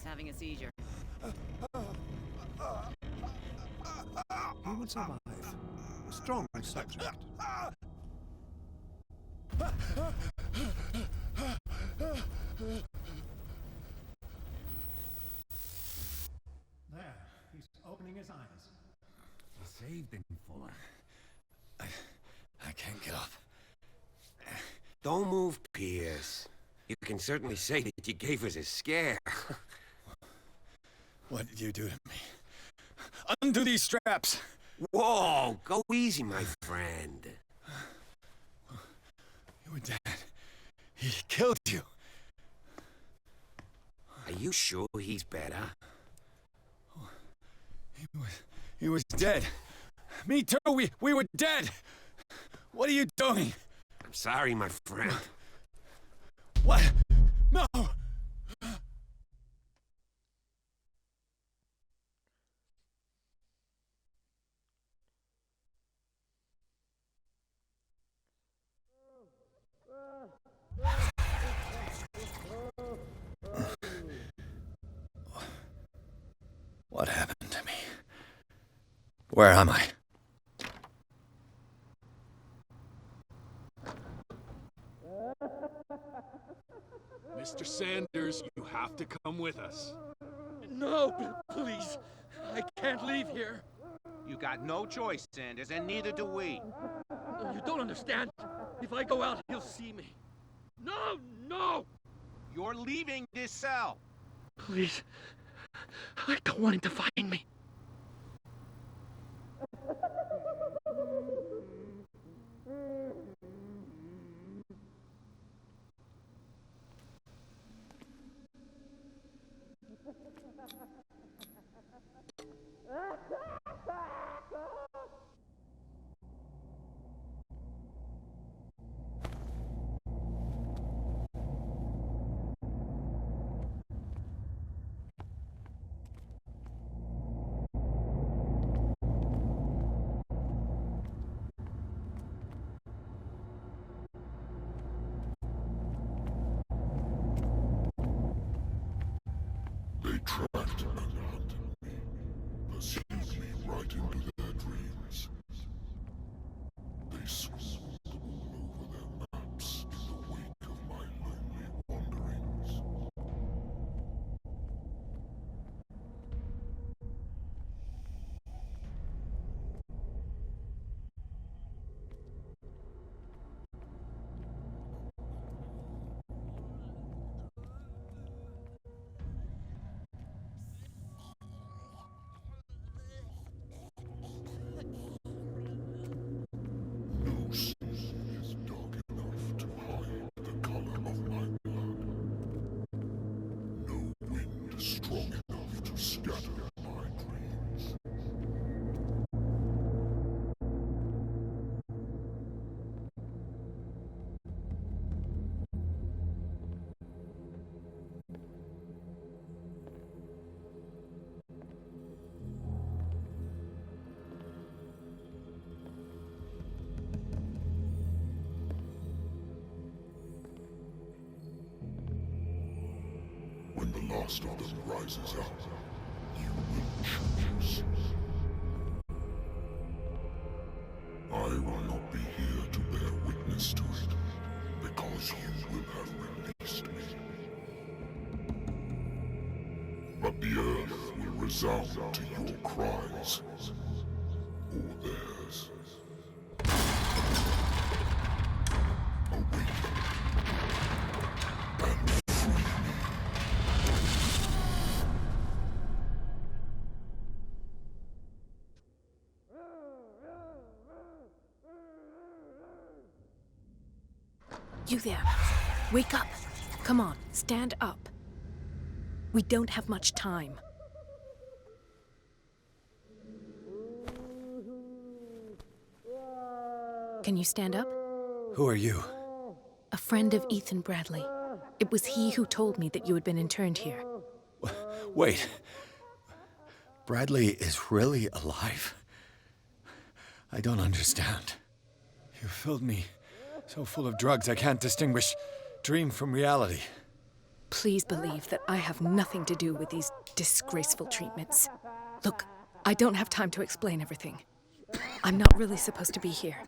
having a seizure. He will survive. A strong subject. There, he's opening his eyes. Saved him, Fuller. I can't get up. Don't move, Pierce. You can certainly say that you gave us a scare. What did you do to me? Undo these straps! Whoa, go easy, my friend. You were dead. He killed you. Are you sure he's better? He was dead. Me too, we were dead. What are you doing? I'm sorry, my friend. What? No! What happened to me? Where am I? Mr. Sanders, you have to come with us. No, please. I can't leave here. You got no choice, Sanders, and neither do we. No, you don't understand. If I go out, he'll see me. No, no! You're leaving this cell. Please. I don't want him to find me. They tracked and hunted me, pursued me right into their dreams. They swooped all over their maps in the wake of my lonely wanderings. No sea is dark enough to hide the color of my blood. No wind strong enough to scatter my dreams. When the last of them rises up, you will choose. I will not be here to bear witness to it, because you will have released me. But the earth will resound to your cries, or theirs. Awake and free me. You there. Wake up. Come on, stand up. We don't have much time. Can you stand up? Who are you? A friend of Ethan Bradley. It was he who told me that you had been interned here. Wait. Bradley is really alive? I don't understand. You filled me so full of drugs I can't distinguish dream from reality. Please believe that I have nothing to do with these disgraceful treatments. Look, I don't have time to explain everything. I'm not really supposed to be here.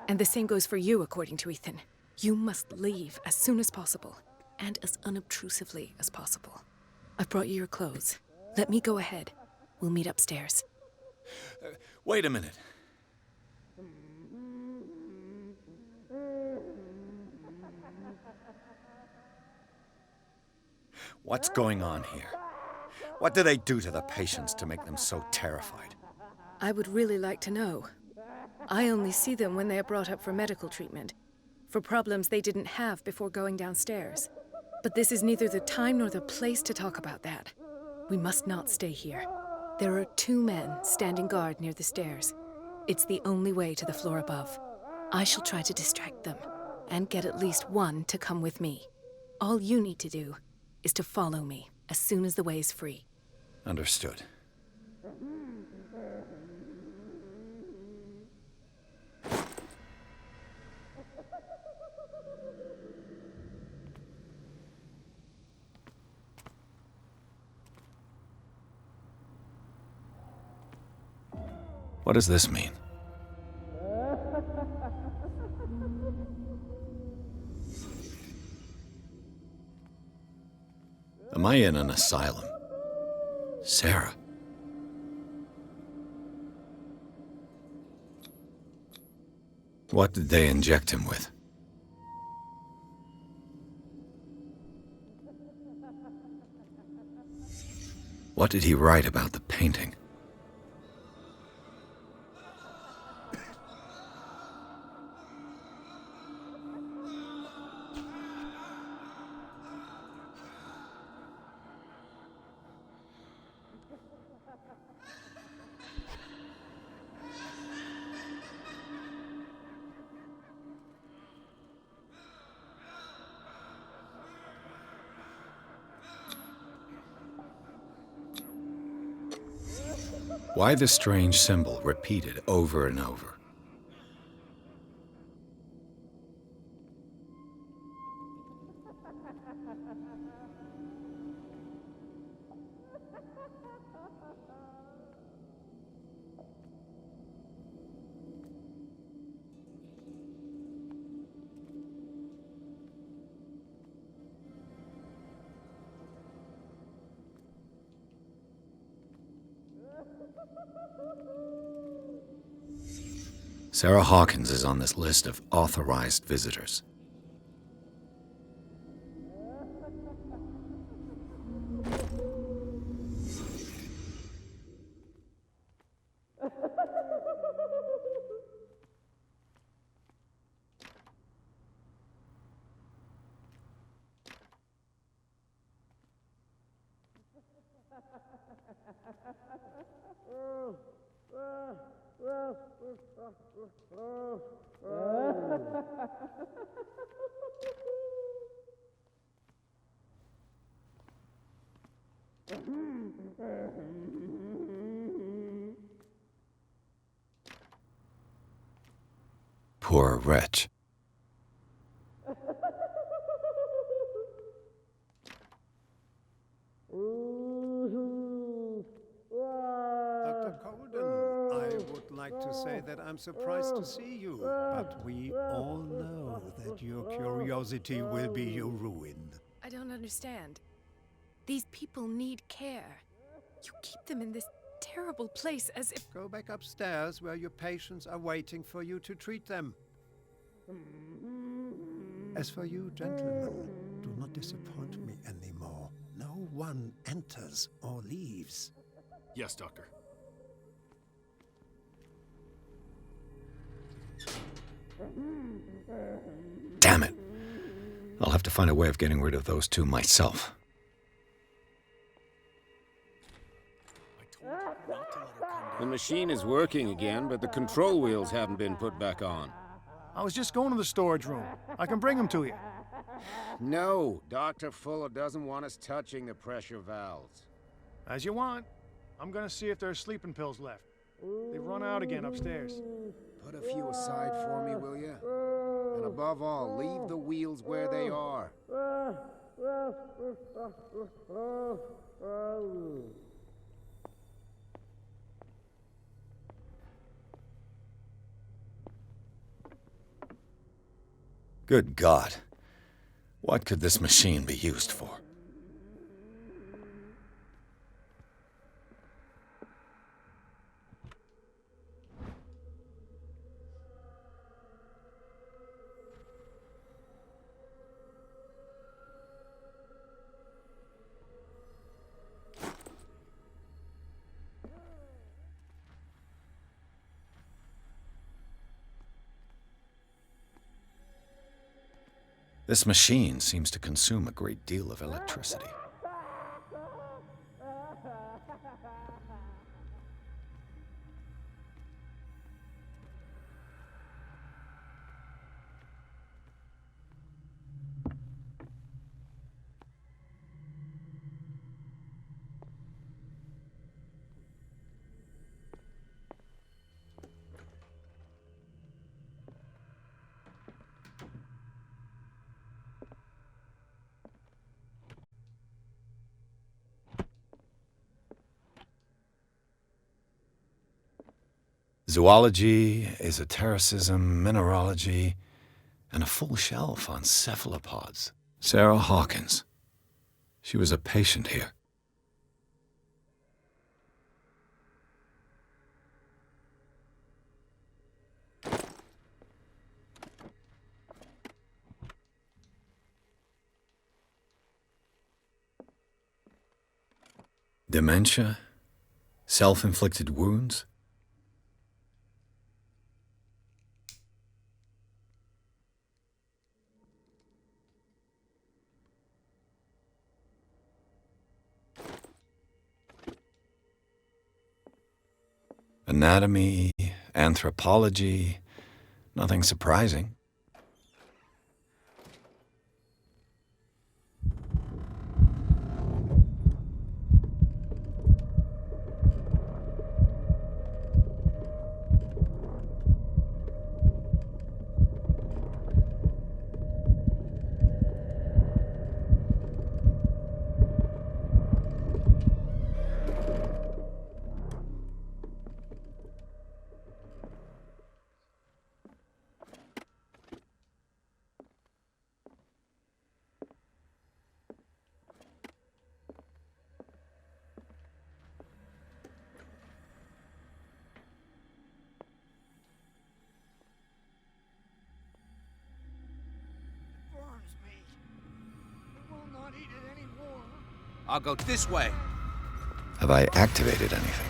And the same goes for you, according to Ethan. You must leave as soon as possible, and as unobtrusively as possible. I've brought you your clothes. Let me go ahead. We'll meet upstairs. Wait a minute. What's going on here? What do they do to the patients to make them so terrified? I would really like to know. I only see them when they are brought up for medical treatment, for problems they didn't have before going downstairs. But this is neither the time nor the place to talk about that. We must not stay here. There are 2 men standing guard near the stairs. It's the only way to the floor above. I shall try to distract them, and get at least one to come with me. All you need to do is to follow me as soon as the way is free. Understood. What does this mean? Am I in an asylum? Sarah. What did they inject him with? What did he write about the painting? Why the strange symbol repeated over and over? Sarah Hawkins is on this list of authorized visitors. Poor wretch. Dr. Colden, I would like to say that I'm surprised to see you, but we all know that your curiosity will be your ruin. I don't understand. These people need care. You keep them in this terrible place as if... Go back upstairs where your patients are waiting for you to treat them. As for you, gentlemen, do not disappoint me anymore. No one enters or leaves. Yes, Doctor. Damn it. I'll have to find a way of getting rid of those 2 myself. The machine is working again, but the control wheels haven't been put back on. I was just going to the storage room. I can bring them to you. No, Dr. Fuller doesn't want us touching the pressure valves. As you want. I'm gonna see if there's sleeping pills left. They've run out again upstairs. Put a few aside for me, will you? And above all, leave the wheels where they are. Good God. What could this machine be used for? This machine seems to consume a great deal of electricity. Zoology, esotericism, mineralogy, and a full shelf on cephalopods. Sarah Hawkins. She was a patient here. Dementia? Self-inflicted wounds? Anatomy, anthropology, nothing surprising. I'll go this way. Have I activated anything?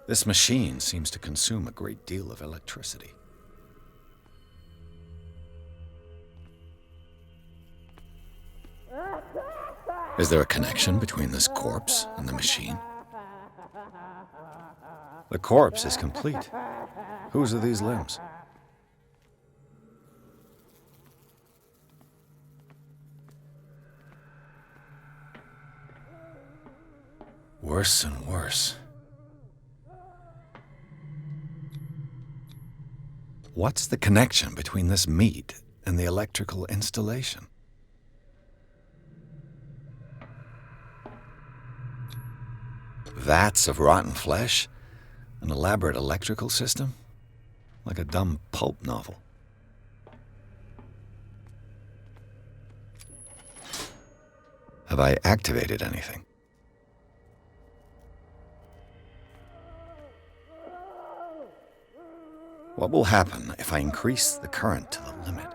This machine seems to consume a great deal of electricity. Is there a connection between this corpse and the machine? The corpse is complete. Whose are these limbs? Worse and worse. What's the connection between this meat and the electrical installation? Vats of rotten flesh? An elaborate electrical system? Like a dumb pulp novel. Have I activated anything? What will happen if I increase the current to the limit?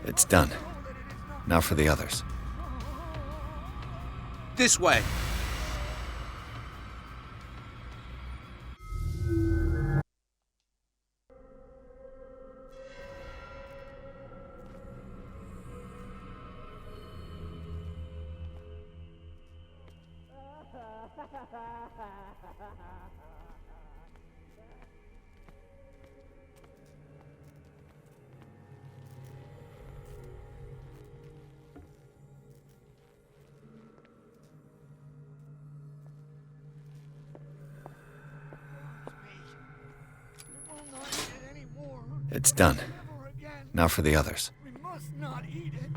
It's done. Now for the others. This way. It's done. Now for the others. We must not eat it.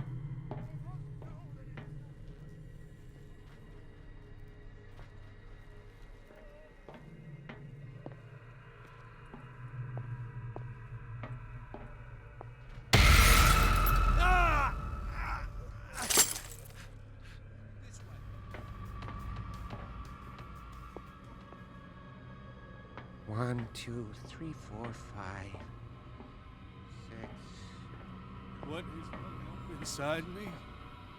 One, two, three, four, five, six. What is welling up inside me?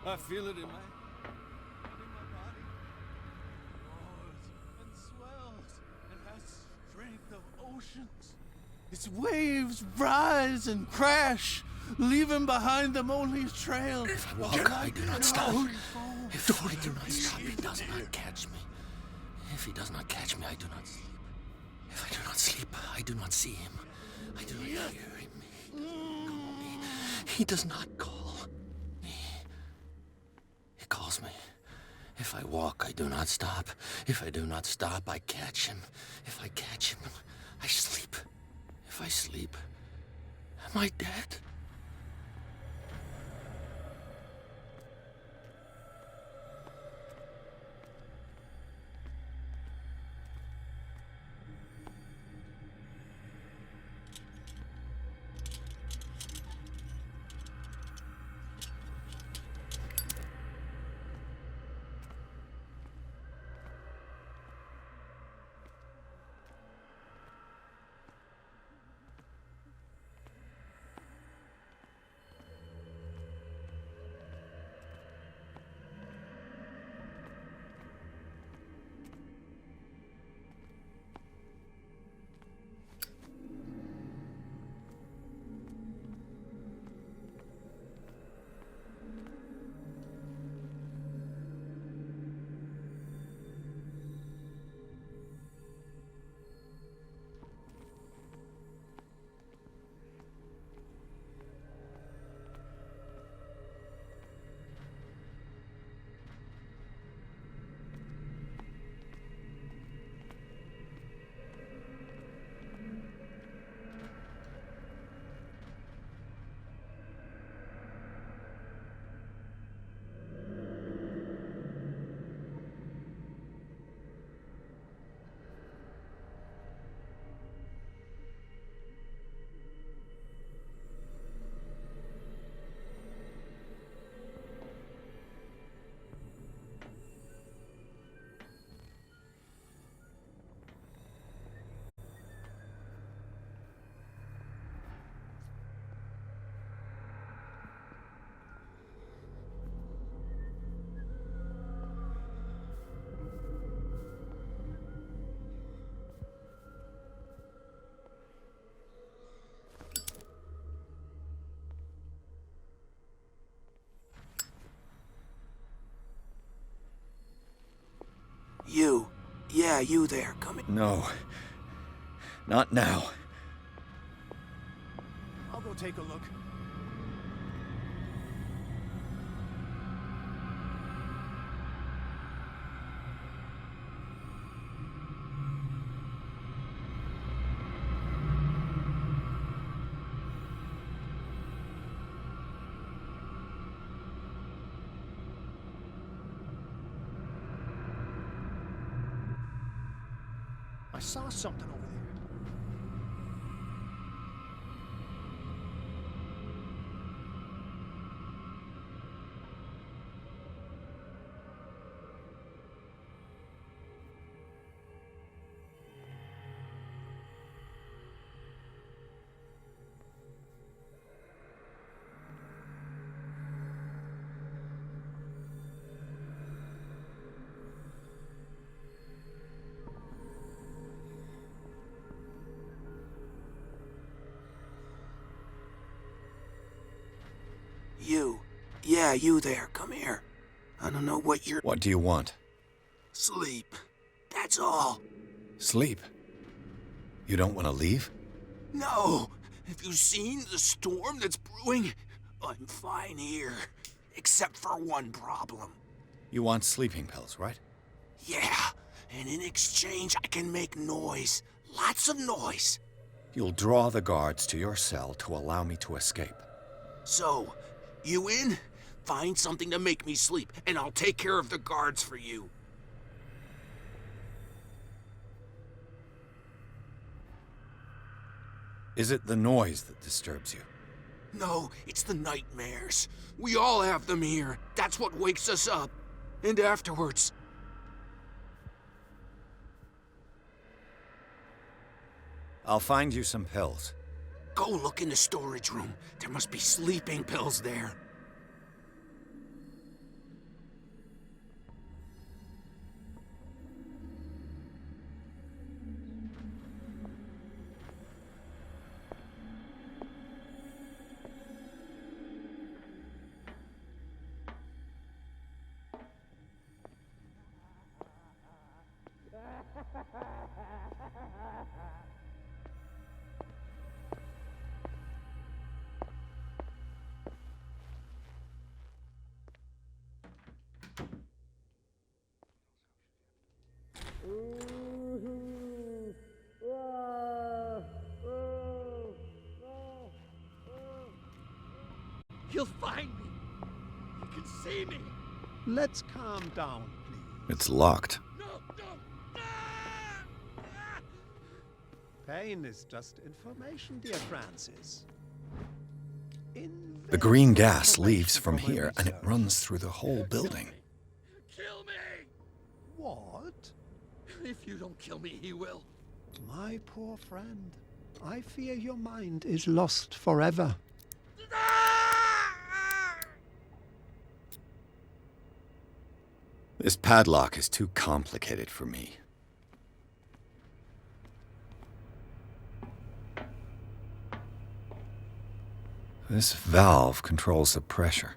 I feel it in my body. Roars and swells and has strength of oceans. Its waves rise and crash, leaving behind them only trail. If I walk, I do not stop. If I do not stop, he does not catch me. If he does not catch me, I do not sleep. If I do not sleep, I do not see him. I do not hear him. He does not call me. He does not call me. He calls me. If I walk, I do not stop. If I do not stop, I catch him. If I catch him, I sleep. If I sleep, am I dead? You. Yeah, you there. Come in. No. Not now. I'll go take a look. I saw something over there. You. Yeah, you there. Come here. I don't know what you're... What do you want? Sleep. That's all. Sleep? You don't want to leave? No. Have you seen the storm that's brewing? I'm fine here. Except for one problem. You want sleeping pills, right? Yeah. And in exchange, I can make noise. Lots of noise. You'll draw the guards to your cell to allow me to escape. So, you in? Find something to make me sleep, and I'll take care of the guards for you. Is it the noise that disturbs you? No, it's the nightmares. We all have them here. That's what wakes us up. And afterwards... I'll find you some pills. Go look in the storage room. There must be sleeping pills there. He'll find me. He can see me. Let's calm down, please. It's locked. No, no. Pain is just information, dear Francis. The green gas leaves from here and it runs through the whole building. Kill me. What? If you don't kill me, he will. My poor friend, I fear your mind is lost forever. This padlock is too complicated for me. This valve controls the pressure.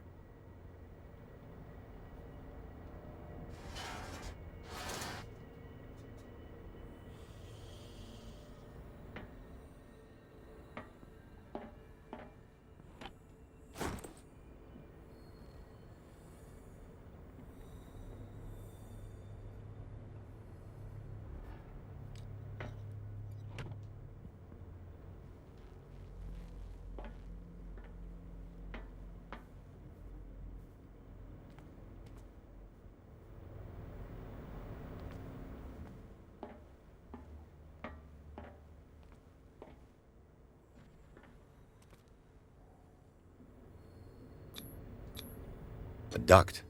A duct.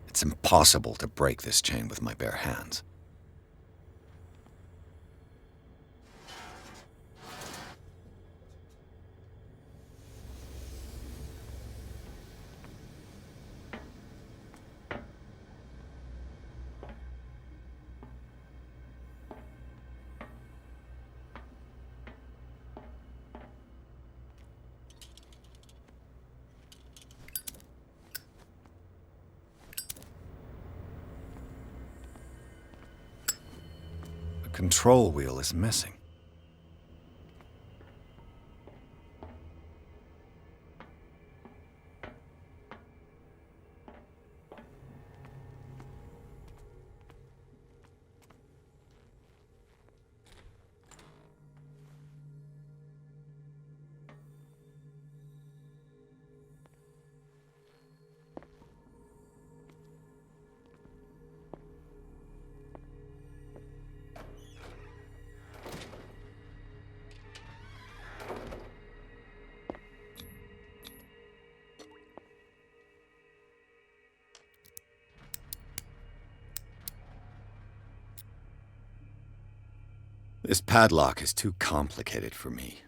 It's impossible to break this chain with my bare hands. The control wheel is missing. This padlock is too complicated for me.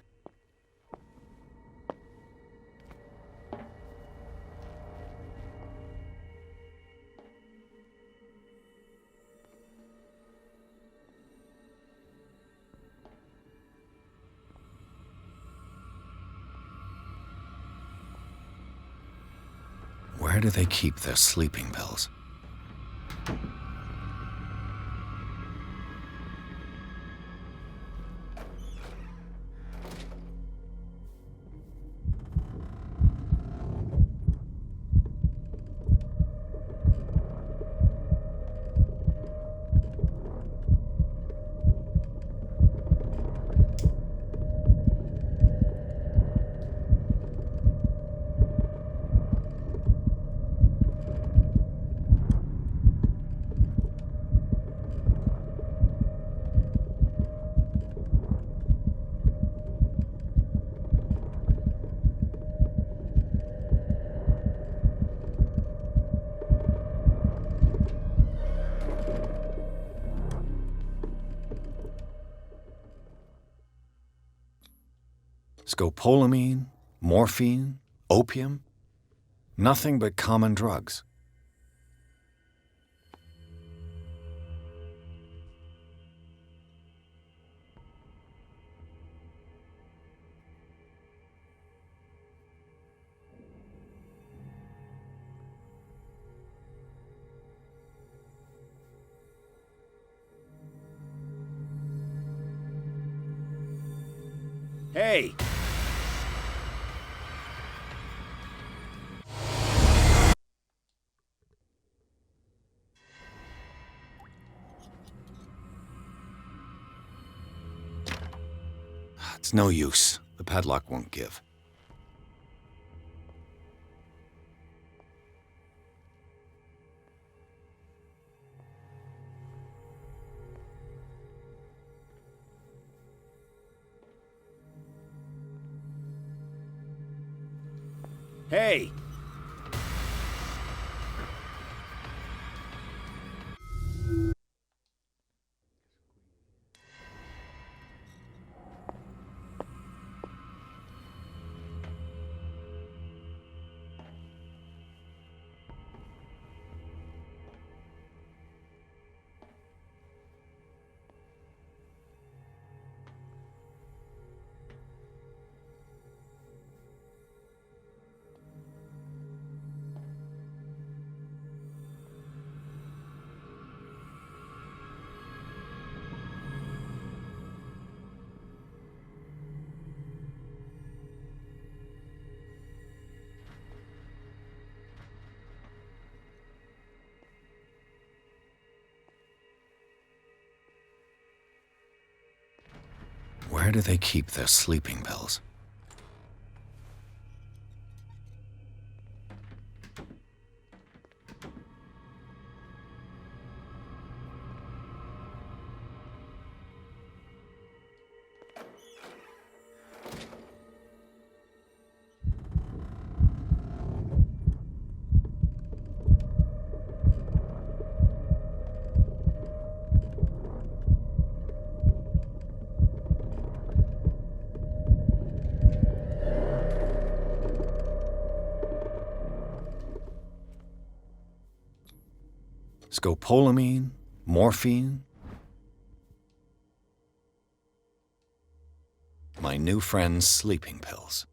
Where do they keep their sleeping pills? Scopolamine, morphine, opium, nothing but common drugs. Hey! It's no use. The padlock won't give. Hey! Where do they keep their sleeping pills? Scopolamine, morphine. My new friend's sleeping pills.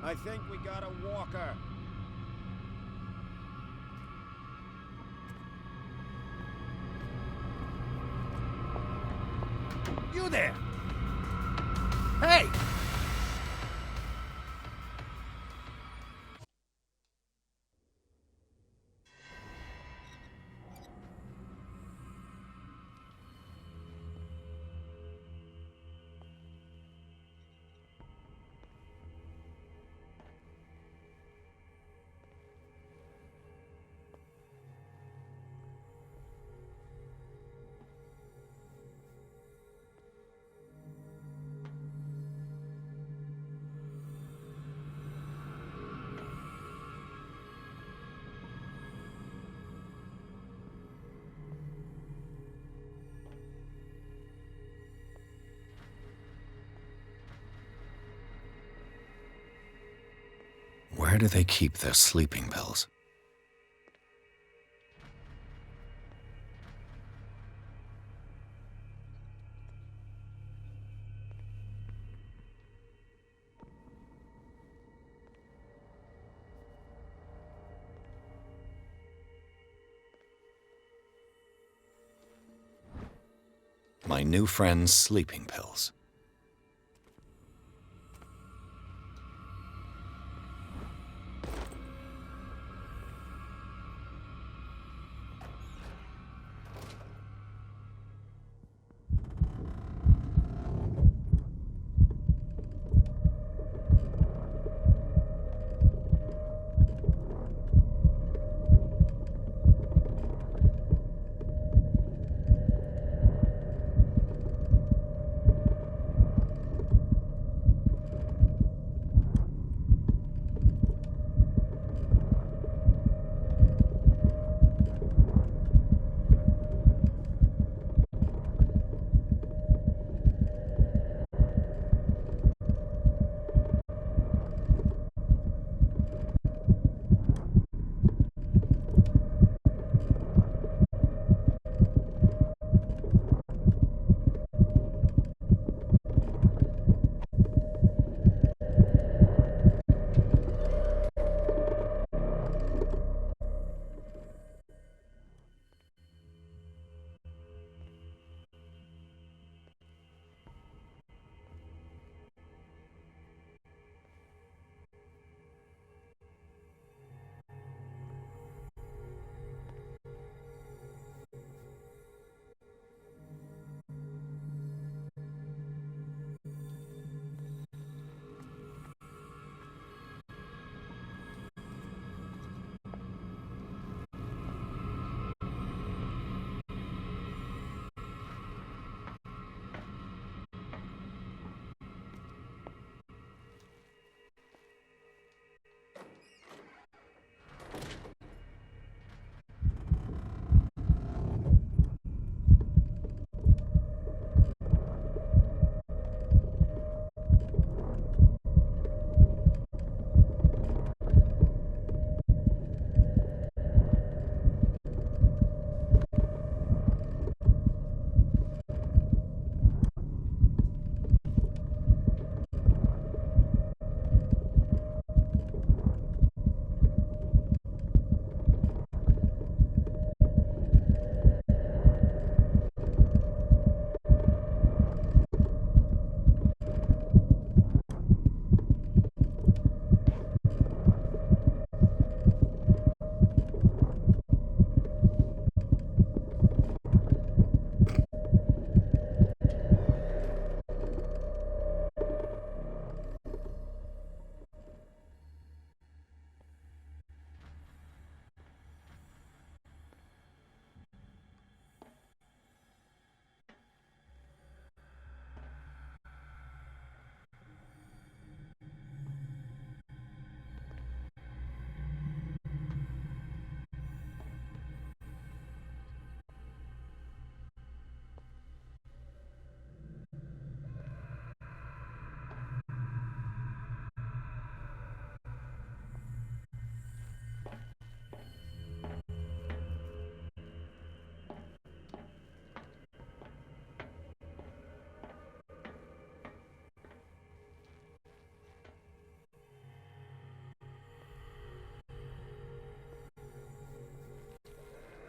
I think we got a walker. You there! Hey! Where do they keep their sleeping pills? My new friend's sleeping pills.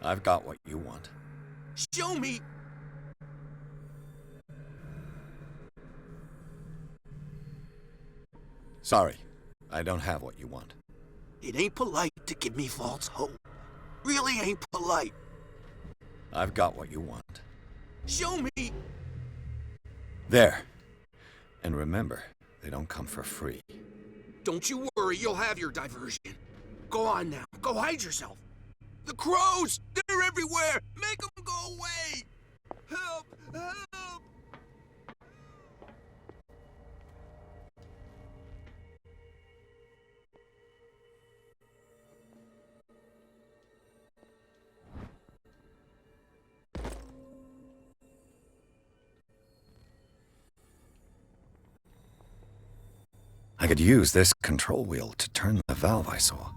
I've got what you want. Show me! Sorry, I don't have what you want. It ain't polite to give me false hope. Really ain't polite. I've got what you want. Show me! There. And remember, they don't come for free. Don't you worry, you'll have your diversion. Go on now, go hide yourself. The crows! They're everywhere! Make them go away! Help! Help! I could use this control wheel to turn the valve I saw.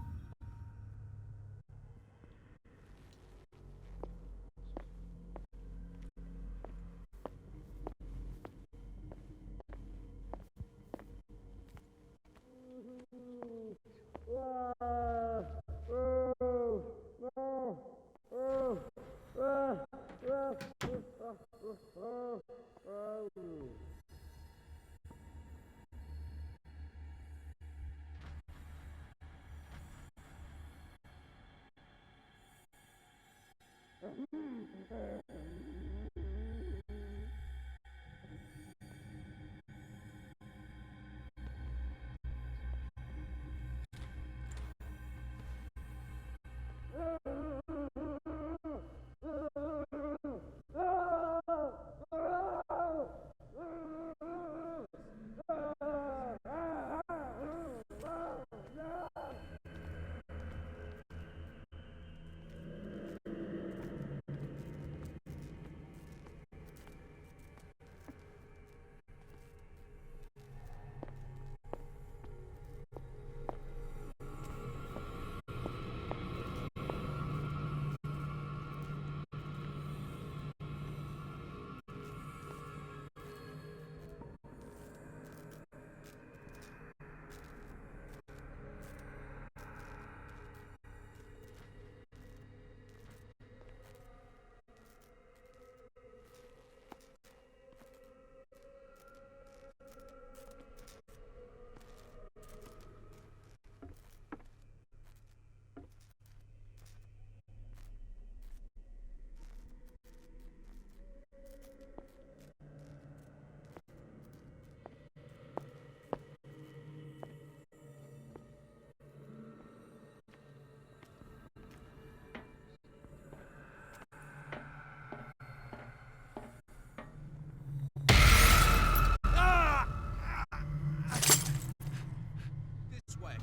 This way.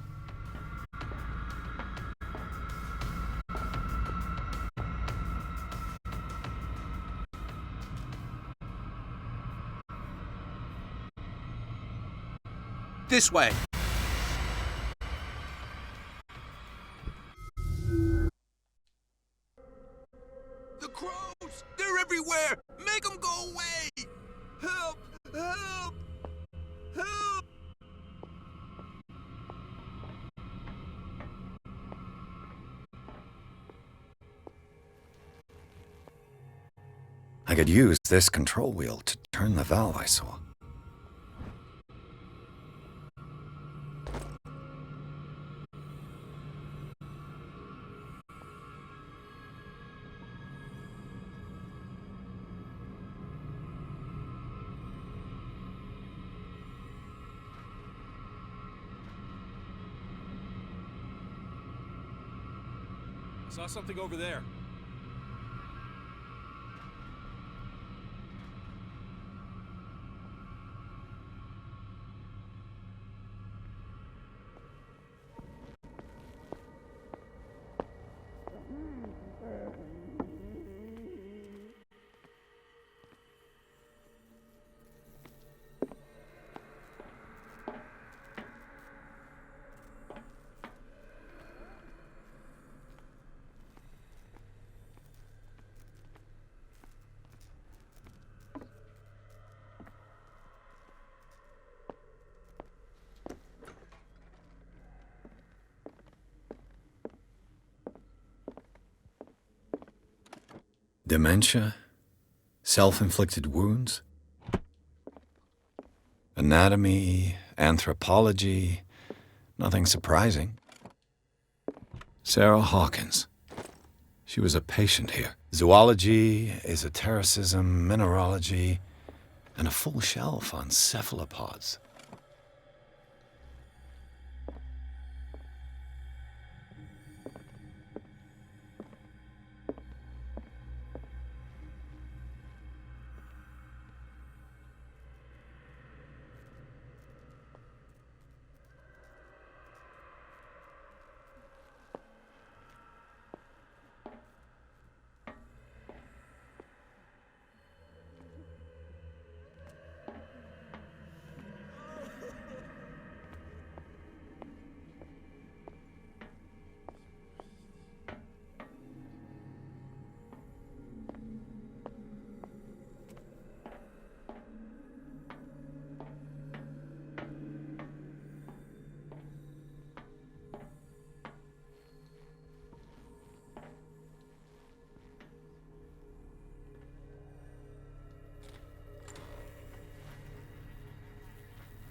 This way. The crows! They're everywhere! Make them go away! Help! Help! Help! I could use this control wheel to turn the valve I saw. Saw something over there. Dementia? Self-inflicted wounds? Anatomy, anthropology, nothing surprising. Sarah Hawkins. She was a patient here. Zoology, esotericism, mineralogy, and a full shelf on cephalopods.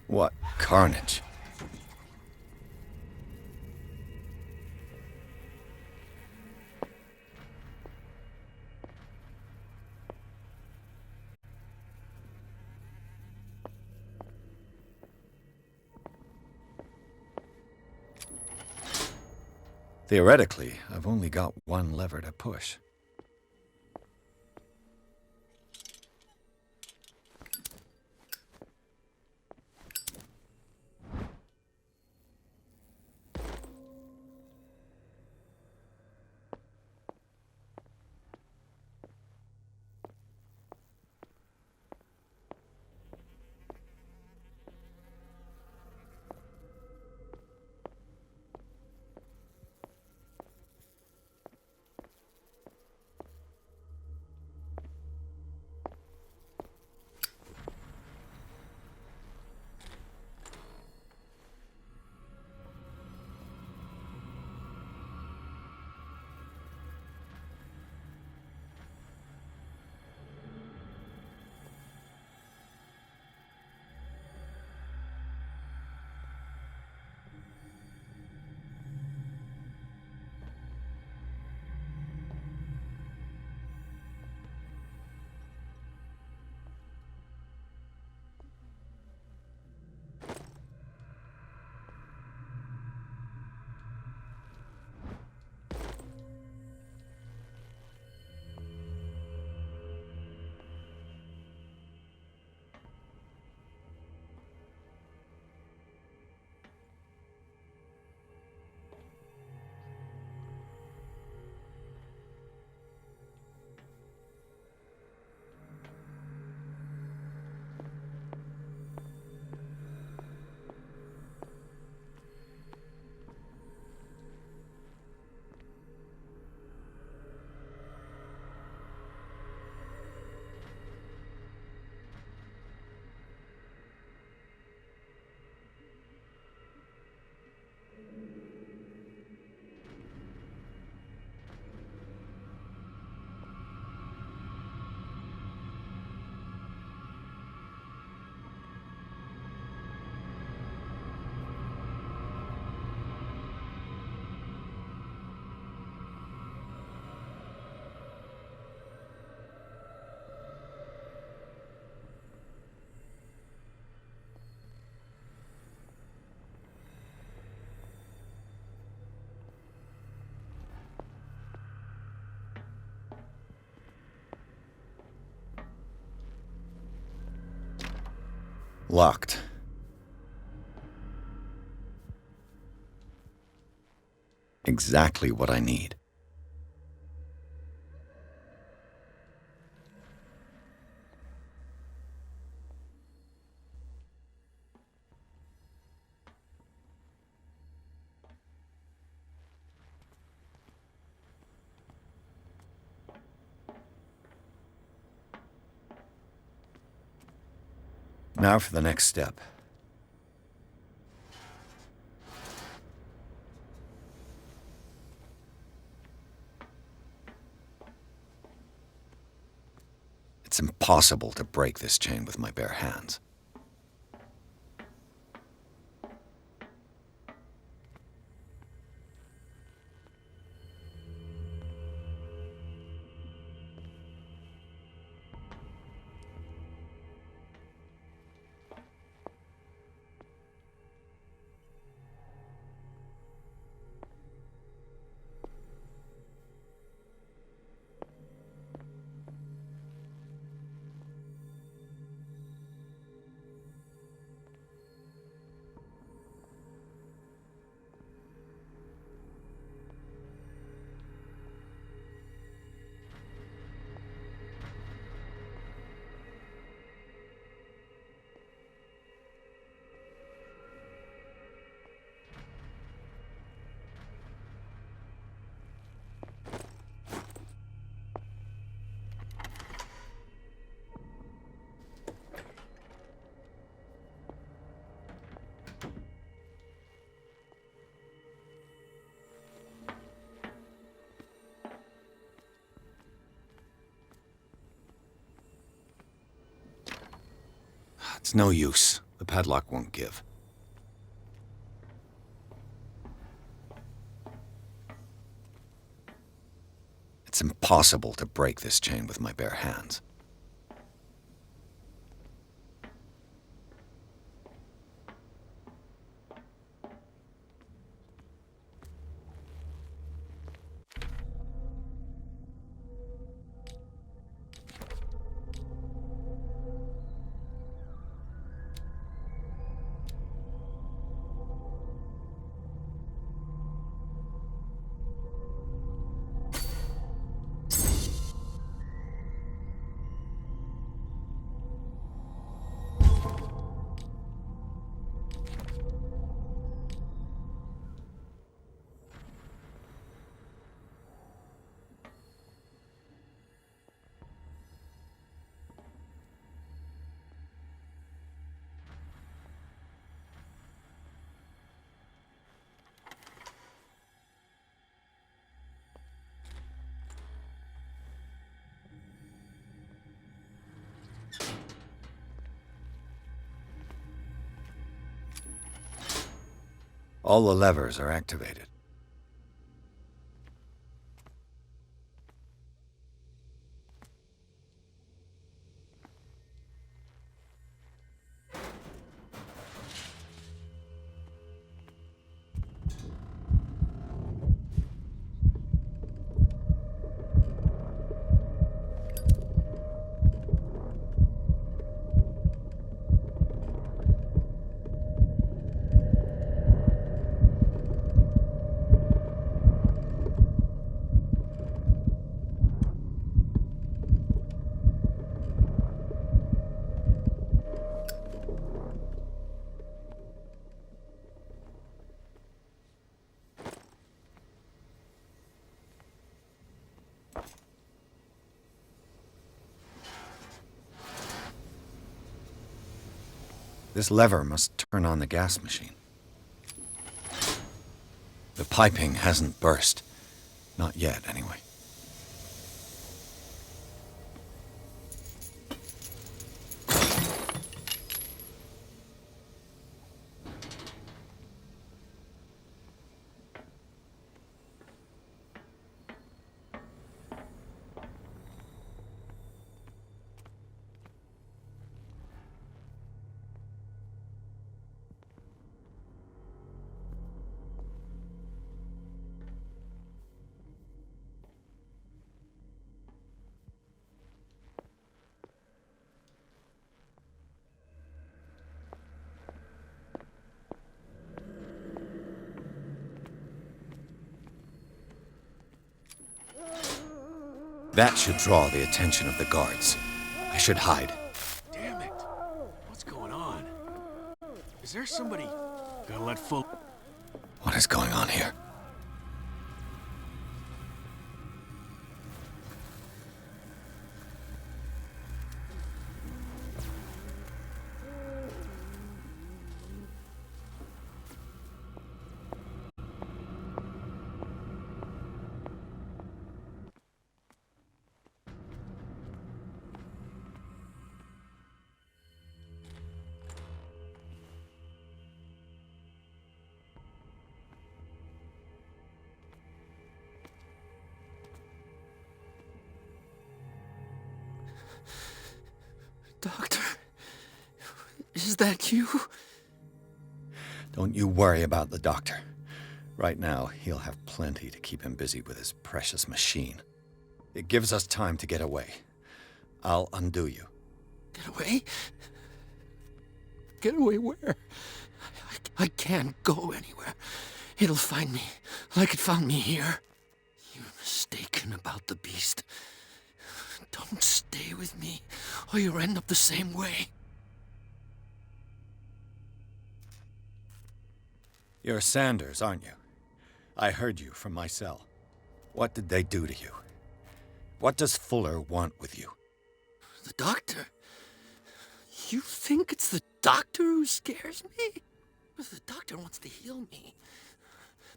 What carnage. Theoretically, I've only got one lever to push. Locked. Exactly what I need. Now for the next step. It's impossible to break this chain with my bare hands. It's no use. The padlock won't give. It's impossible to break this chain with my bare hands. All the levers are activated. This lever must turn on the gas machine. The piping hasn't burst. Not yet, anyway. That should draw the attention of the guards. I should hide. Damn it! What's going on? Is there somebody? Gotta let full. What is going on here? Is that you? Don't you worry about the doctor. Right now, he'll have plenty to keep him busy with his precious machine. It gives us time to get away. I'll undo you. Get away? Get away where? I can't go anywhere. It'll find me, like it found me here. You're mistaken about the beast. Don't stay with me, or you'll end up the same way. You're Sanders, aren't you? I heard you from my cell. What did they do to you? What does Fuller want with you? The doctor? You think it's the doctor who scares me? The doctor wants to heal me.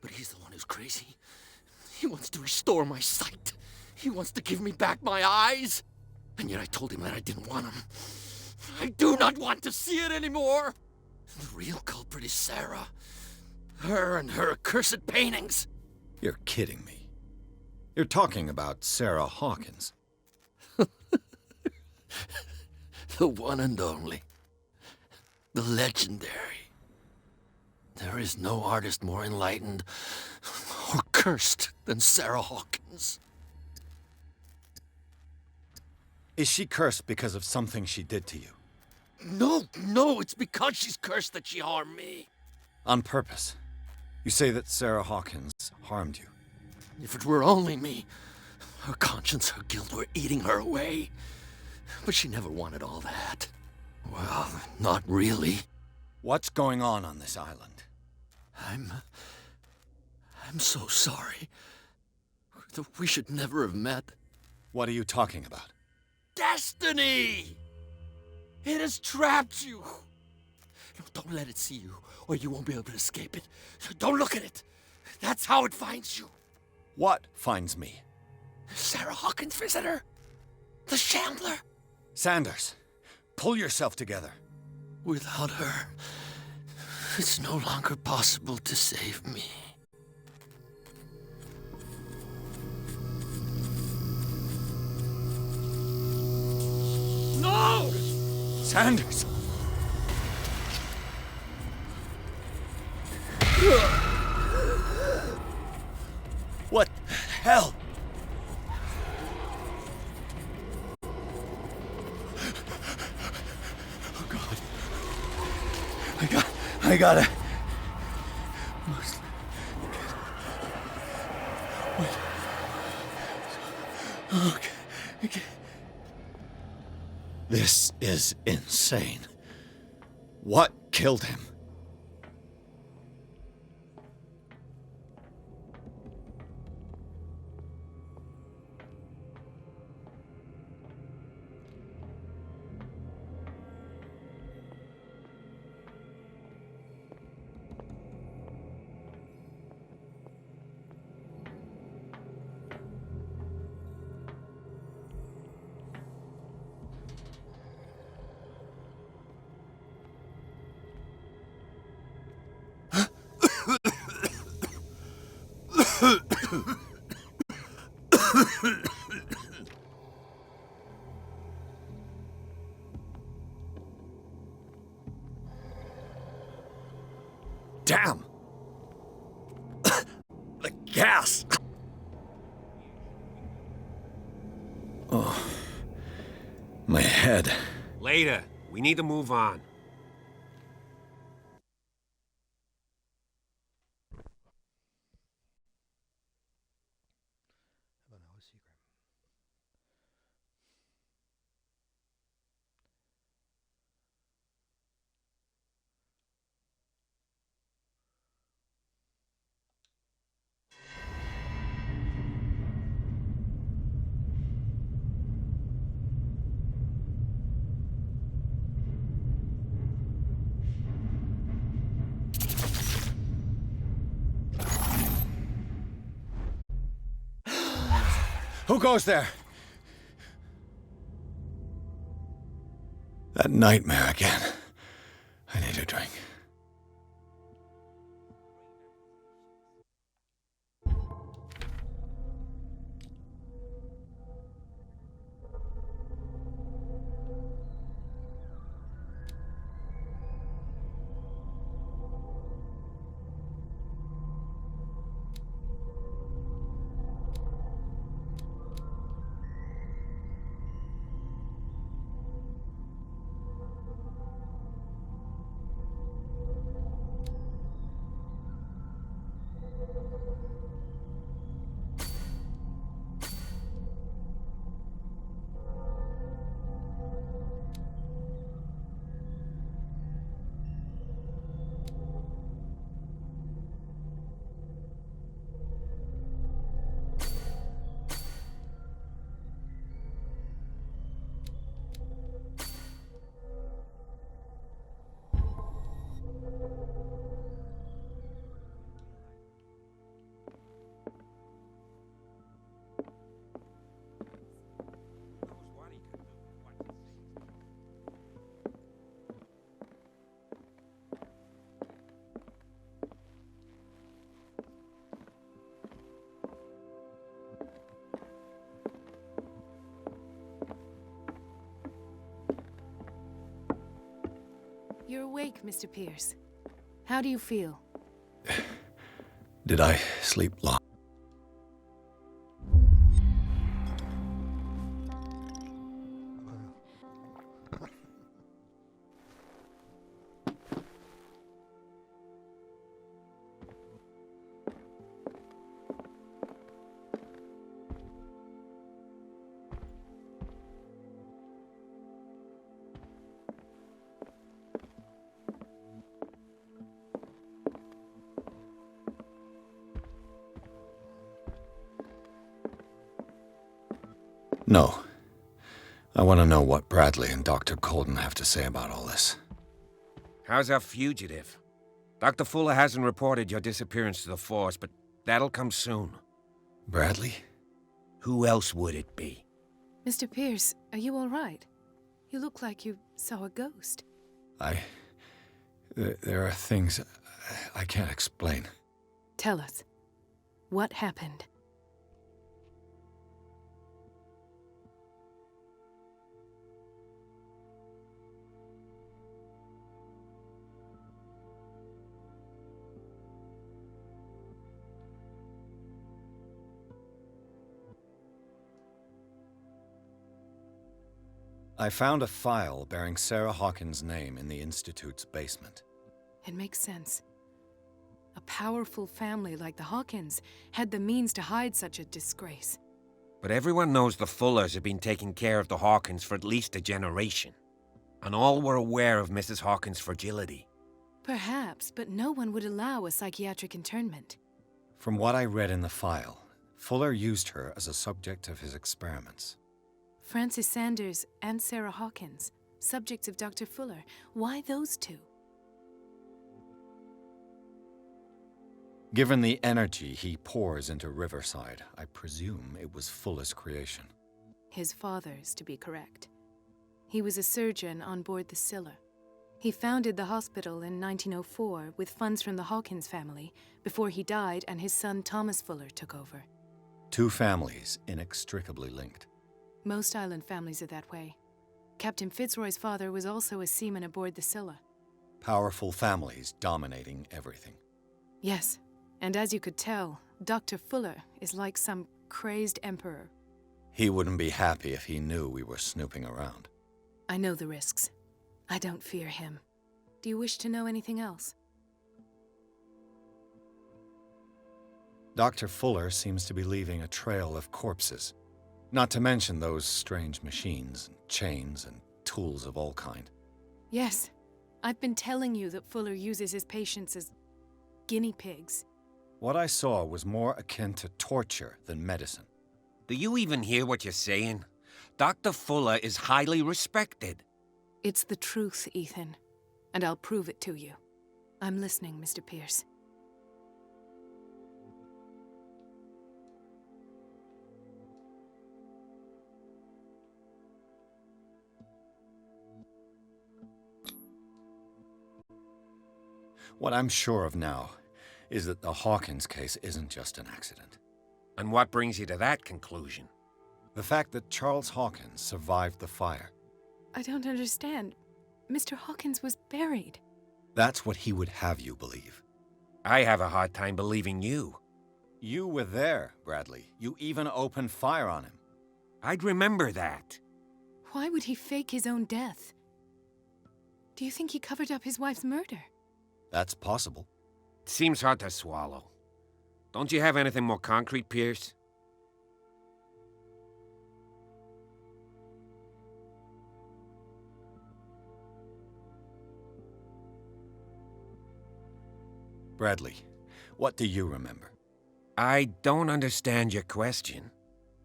But he's the one who's crazy. He wants to restore my sight. He wants to give me back my eyes. And yet I told him that I didn't want him. I do not want to see it anymore. The real culprit is Sarah. Her and her accursed paintings. You're kidding me. You're talking about Sarah Hawkins. The one and only. The legendary. There is no artist more enlightened or cursed than Sarah Hawkins. Is she cursed because of something she did to you? No, it's because she's cursed that she harmed me. On purpose. You say that Sarah Hawkins harmed you. If it were only me, her conscience, her guilt were eating her away. But she never wanted all that. Well, not really. What's going on this island? I'm so sorry. We should never have met. What are you talking about? Destiny! It has trapped you. No, don't let it see you, or you won't be able to escape it. Don't look at it. That's how it finds you. What finds me? Sarah Hawkins' visitor. The Shambler. Sanders, pull yourself together. Without her, it's no longer possible to save me. No! Sanders! What the hell? Oh, God. I gotta... Wait. Okay. This is insane. What killed him? Damn! The gas! Oh, my head. Later. We need to move on. Who goes there? That nightmare again. I need a drink. You're awake, Mr. Pierce. How do you feel? Did I sleep long? No. I want to know what Bradley and Dr. Colden have to say about all this. How's our fugitive? Dr. Fuller hasn't reported your disappearance to the Force, but that'll come soon. Bradley? Who else would it be? Mr. Pierce, are you all right? You look like you saw a ghost. There are things I can't explain. Tell us. What happened? I found a file bearing Sarah Hawkins' name in the Institute's basement. It makes sense. A powerful family like the Hawkins had the means to hide such a disgrace. But everyone knows the Fullers have been taking care of the Hawkins for at least a generation. And all were aware of Mrs. Hawkins' fragility. Perhaps, but no one would allow a psychiatric internment. From what I read in the file, Fuller used her as a subject of his experiments. Francis Sanders and Sarah Hawkins, subjects of Dr. Fuller. Why those two? Given the energy he pours into Riverside, I presume it was Fuller's creation. His father's, to be correct. He was a surgeon on board the Scylla. He founded the hospital in 1904 with funds from the Hawkins family before he died and his son Thomas Fuller took over. Two families inextricably linked. Most island families are that way. Captain Fitzroy's father was also a seaman aboard the Scylla. Powerful families dominating everything. Yes, and as you could tell, Dr. Fuller is like some crazed emperor. He wouldn't be happy if he knew we were snooping around. I know the risks. I don't fear him. Do you wish to know anything else? Dr. Fuller seems to be leaving a trail of corpses. Not to mention those strange machines, chains, and tools of all kind. Yes. I've been telling you that Fuller uses his patients as guinea pigs. What I saw was more akin to torture than medicine. Do you even hear what you're saying? Dr. Fuller is highly respected. It's the truth, Ethan. And I'll prove it to you. I'm listening, Mr. Pierce. What I'm sure of now is that the Hawkins case isn't just an accident. And what brings you to that conclusion? The fact that Charles Hawkins survived the fire. I don't understand. Mr. Hawkins was buried. That's what he would have you believe. I have a hard time believing you. You were there, Bradley. You even opened fire on him. I'd remember that. Why would he fake his own death? Do you think he covered up his wife's murder? That's possible. It seems hard to swallow. Don't you have anything more concrete, Pierce? Bradley, what do you remember? I don't understand your question.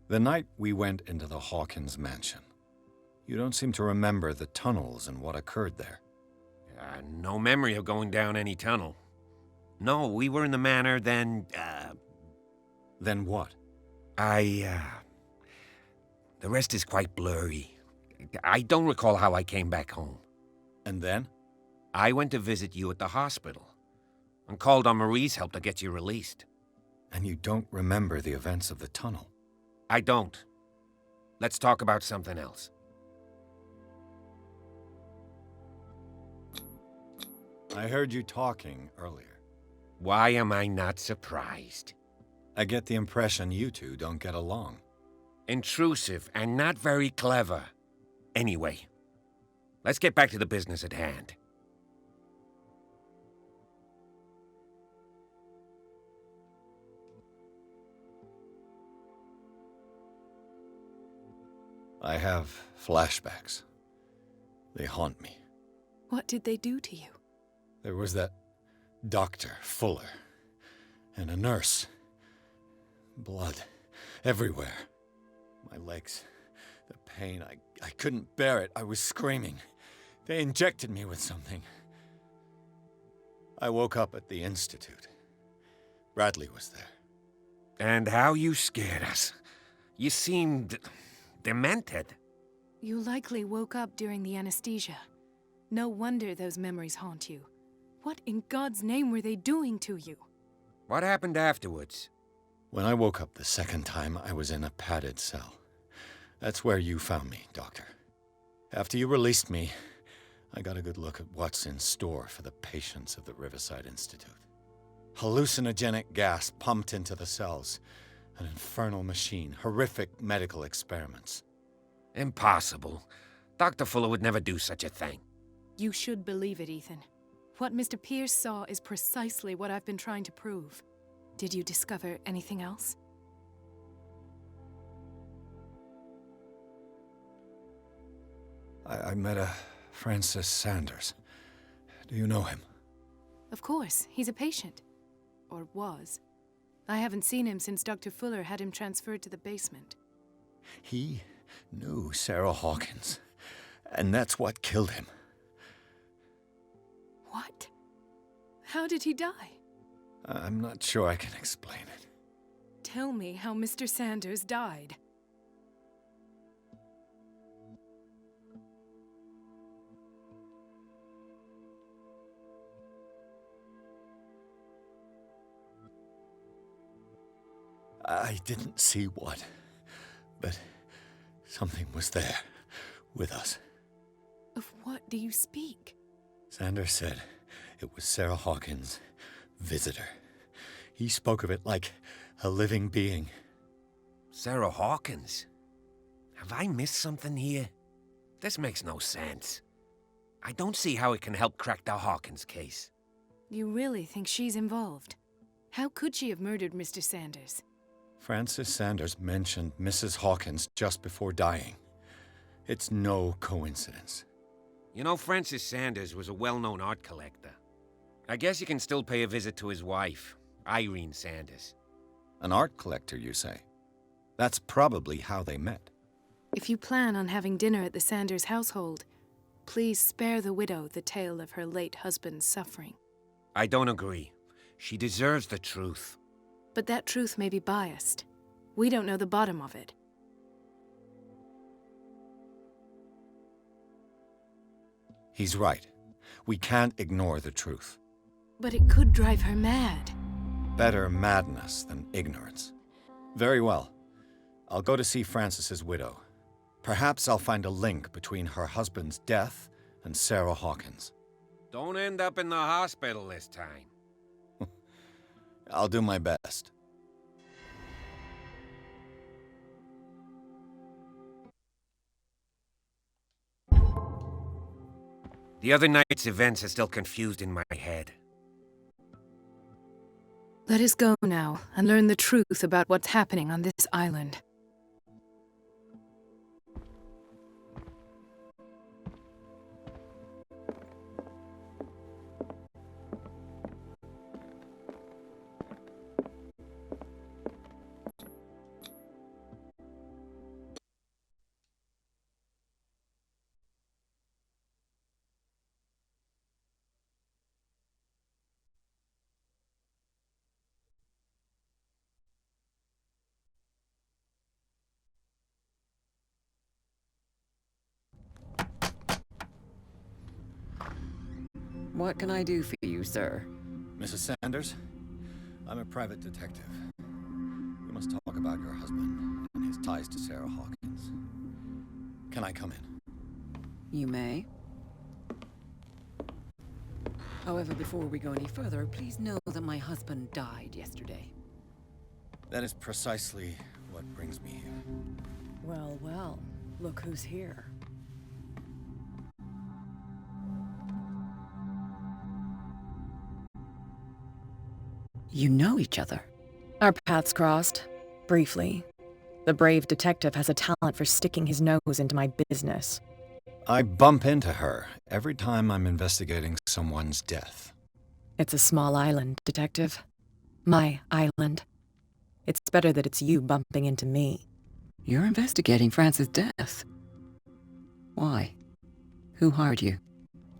The night we went into the Hawkins mansion. You don't seem to remember the tunnels and what occurred there. No memory of going down any tunnel. No, we were in the manor, then, Then what? The rest is quite blurry. I don't recall how I came back home. And then? I went to visit you at the hospital, and called on Marie's help to get you released. And you don't remember the events of the tunnel? I don't. Let's talk about something else. I heard you talking earlier. Why am I not surprised? I get the impression you two don't get along. Intrusive and not very clever. Anyway, let's get back to the business at hand. I have flashbacks. They haunt me. What did they do to you? There was that Dr. Fuller and a nurse. Blood everywhere. My legs, the pain, I couldn't bear it. I was screaming. They injected me with something. I woke up at the Institute. Bradley was there. And how you scared us. You seemed demented. You likely woke up during the anesthesia. No wonder those memories haunt you. What in God's name were they doing to you? What happened afterwards? When I woke up the second time, I was in a padded cell. That's where you found me, Doctor. After you released me, I got a good look at what's in store for the patients of the Riverside Institute. Hallucinogenic gas pumped into the cells. An infernal machine. Horrific medical experiments. Impossible. Dr. Fuller would never do such a thing. You should believe it, Ethan. What Mr. Pierce saw is precisely what I've been trying to prove. Did you discover anything else? I met a Francis Sanders. Do you know him? Of course. He's a patient. Or was. I haven't seen him since Dr. Fuller had him transferred to the basement. He knew Sarah Hawkins, and that's what killed him. What? How did he die? I'm not sure I can explain it. Tell me how Mr. Sanders died. I didn't see what, but something was there, with us. Of what do you speak? Sanders said it was Sarah Hawkins' visitor. He spoke of it like a living being. Sarah Hawkins? Have I missed something here? This makes no sense. I don't see how it can help crack the Hawkins case. You really think she's involved? How could she have murdered Mr. Sanders? Francis Sanders mentioned Mrs. Hawkins just before dying. It's no coincidence. You know, Francis Sanders was a well-known art collector. I guess you can still pay a visit to his wife, Irene Sanders. An art collector, you say? That's probably how they met. If you plan on having dinner at the Sanders household, please spare the widow the tale of her late husband's suffering. I don't agree. She deserves the truth. But that truth may be biased. We don't know the bottom of it. He's right. We can't ignore the truth. But it could drive her mad. Better madness than ignorance. Very well. I'll go to see Francis's widow. Perhaps I'll find a link between her husband's death and Sarah Hawkins. Don't end up in the hospital this time. I'll do my best. The other night's events are still confused in my head. Let us go now and learn the truth about what's happening on this island. What can I do for you, sir? Mrs. Sanders, I'm a private detective. We must talk about your husband and his ties to Sarah Hawkins. Can I come in? You may. However, before we go any further, please know that my husband died yesterday. That is precisely what brings me here. Well, well, look who's here. You know each other. Our paths crossed, briefly. The brave detective has a talent for sticking his nose into my business. I bump into her every time I'm investigating someone's death. It's a small island, Detective. My island. It's better that it's you bumping into me. You're investigating Francis' death. Why? Who hired you?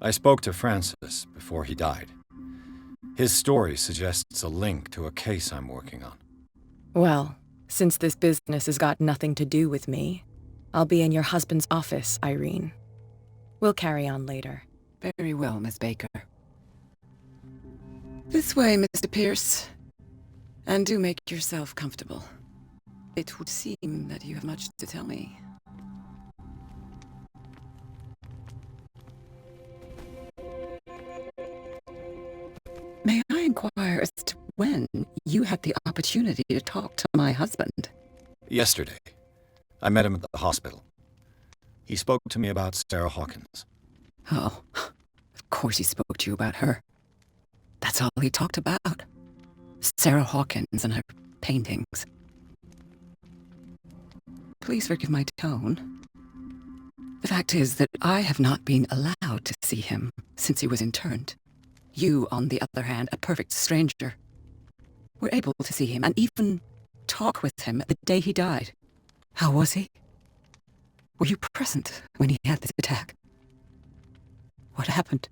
I spoke to Francis before he died. His story suggests a link to a case I'm working on. Well, since this business has got nothing to do with me, I'll be in your husband's office, Irene. We'll carry on later. Very well, Miss Baker. This way, Mr. Pierce. And do make yourself comfortable. It would seem that you have much to tell me. May I inquire as to when you had the opportunity to talk to my husband? Yesterday, I met him at the hospital. He spoke to me about Sarah Hawkins. Oh, of course he spoke to you about her. That's all he talked about. Sarah Hawkins and her paintings. Please forgive my tone. The fact is that I have not been allowed to see him since he was interned. You, on the other hand, a perfect stranger, were able to see him and even talk with him the day he died. How was he? Were you present when he had this attack? What happened?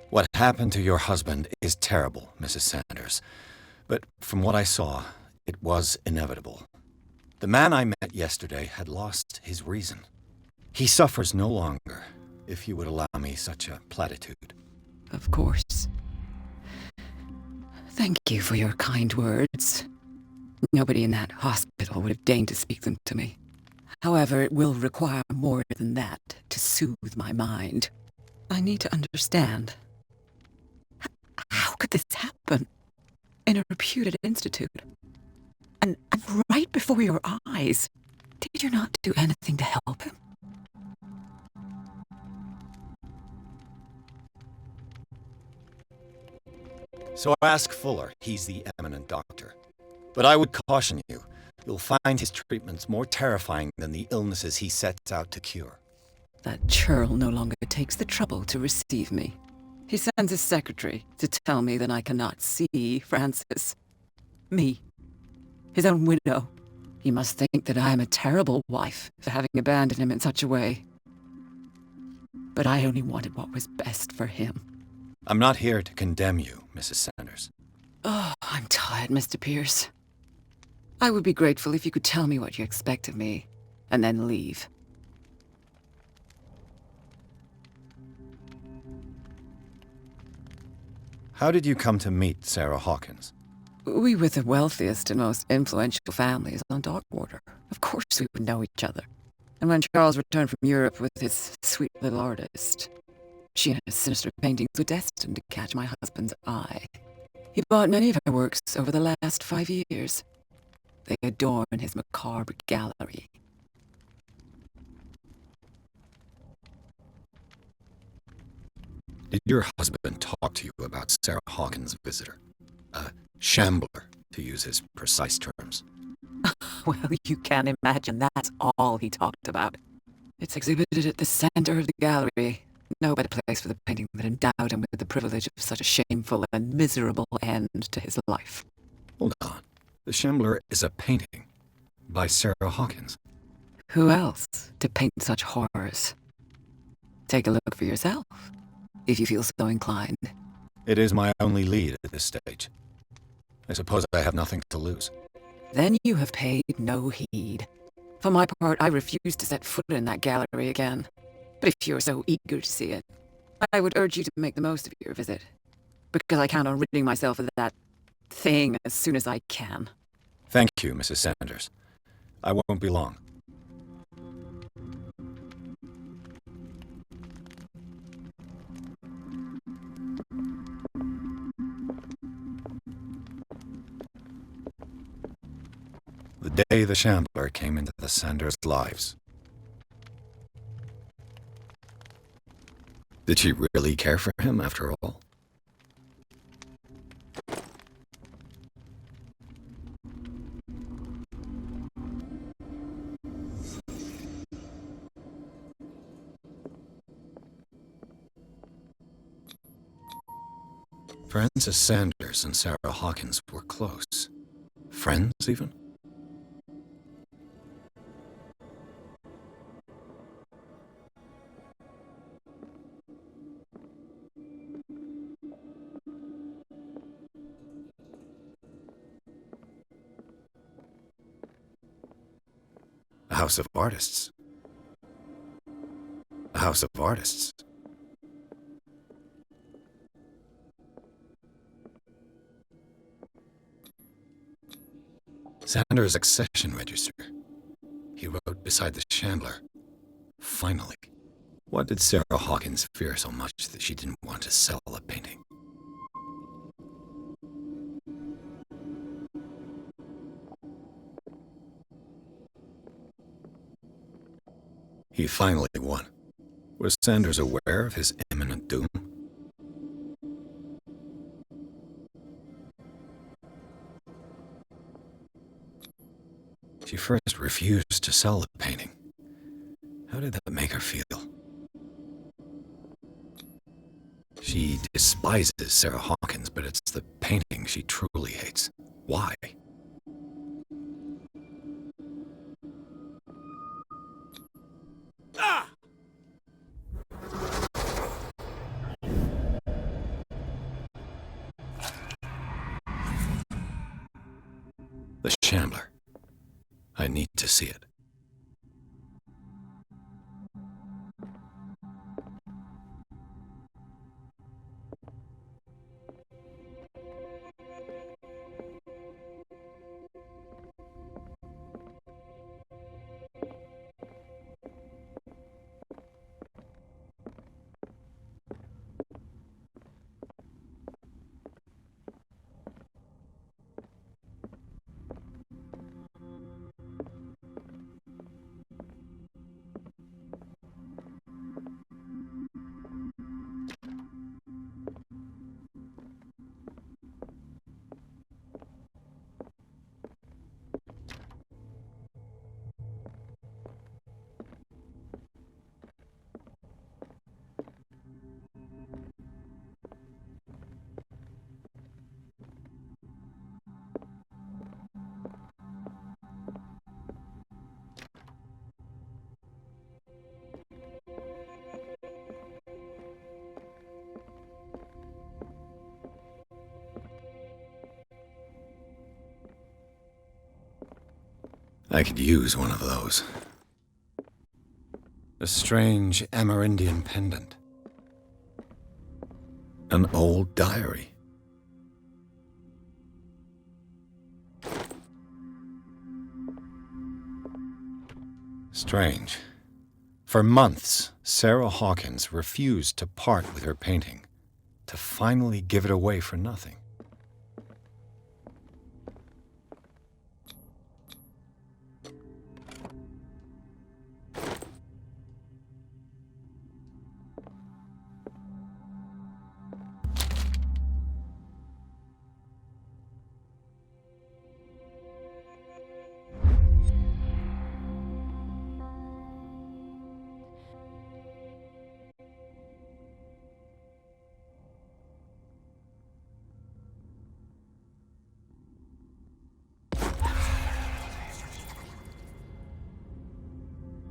What happened to your husband is terrible, Mrs. Sanders. But from what I saw, it was inevitable. The man I met yesterday had lost his reason. He suffers no longer, if you would allow me such a platitude. Of course. Thank you for your kind words. Nobody in that hospital would have deigned to speak them to me. However, it will require more than that to soothe my mind. I need to understand. How could this happen? In a reputed institute? And right before your eyes? Did you not do anything to help him? So ask Fuller. He's the eminent doctor. But I would caution you, you'll find his treatments more terrifying than the illnesses he sets out to cure. That churl no longer takes the trouble to receive me. He sends his secretary to tell me that I cannot see Francis. Me. His own widow. He must think that I am a terrible wife for having abandoned him in such a way. But I only wanted what was best for him. I'm not here to condemn you, Mrs. Sanders. Oh, I'm tired, Mr. Pierce. I would be grateful if you could tell me what you expect of me, and then leave. How did you come to meet Sarah Hawkins? We were the wealthiest and most influential families on Darkwater. Of course we would know each other. And when Charles returned from Europe with his sweet little artist, she and her sinister paintings were destined to catch my husband's eye. He bought many of her works over the last 5 years. They adorn his macabre gallery. Did your husband talk to you about Sarah Hawkins' visitor? A shambler, to use his precise terms. Well, you can imagine that's all he talked about. It's exhibited at the center of the gallery. No better place for the painting that endowed him with the privilege of such a shameful and miserable end to his life. Hold on. The Shambler is a painting by Sarah Hawkins. Who else to paint such horrors? Take a look for yourself, if you feel so inclined. It is my only lead at this stage. I suppose I have nothing to lose. Then you have paid no heed. For my part, I refuse to set foot in that gallery again. But if you're so eager to see it, I would urge you to make the most of your visit, because I count on ridding myself of that thing as soon as I can. Thank you, Mrs. Sanders. I won't be long. The day the Shambler came into the Sanders' lives. Did she really care for him after all? Frances Sanders and Sarah Hawkins were close. Friends, even? A house of artists. A house of artists. Sanders' accession register. He wrote beside the Shambler. Finally. What did Sarah Hawkins fear so much that she didn't want to sell the painting? He finally won. Was Sanders aware of his imminent doom? She first refused to sell the painting. How did that make her feel? She despises Sarah Hawkins, but it's the painting she truly hates. Why? The Shambler. I need to see it. I could use one of those. A strange Amerindian pendant. An old diary. Strange. For months, Sarah Hawkins refused to part with her painting, to finally give it away for nothing.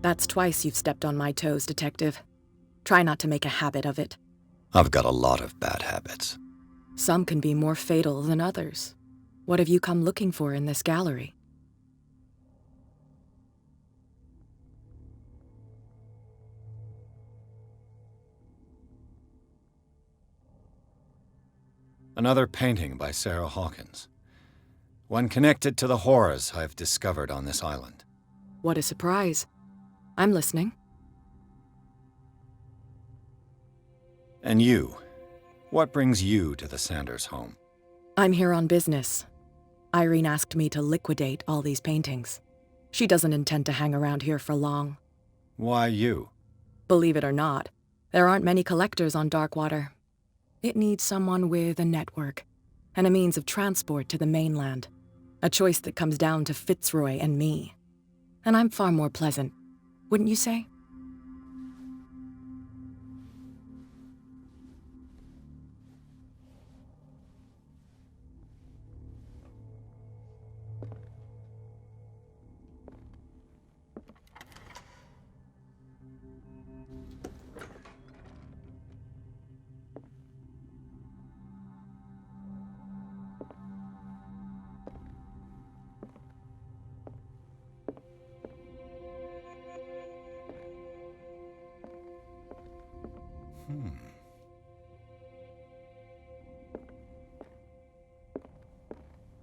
That's twice you've stepped on my toes, Detective. Try not to make a habit of it. I've got a lot of bad habits. Some can be more fatal than others. What have you come looking for in this gallery? Another painting by Sarah Hawkins. One connected to the horrors I've discovered on this island. What a surprise. I'm listening. And you? What brings you to the Sanders home? I'm here on business. Irene asked me to liquidate all these paintings. She doesn't intend to hang around here for long. Why you? Believe it or not, there aren't many collectors on Darkwater. It needs someone with a network and a means of transport to the mainland. A choice that comes down to Fitzroy and me. And I'm far more pleasant, wouldn't you say?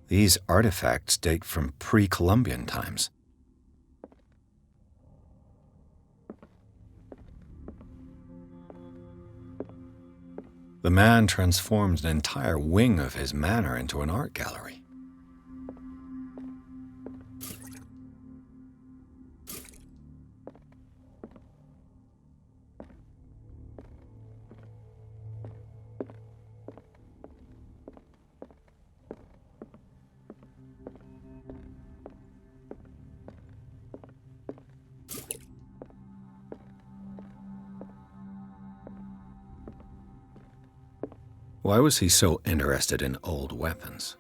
These artifacts date from pre-Columbian times. The man transformed an entire wing of his manor into an art gallery. Why was he so interested in old weapons?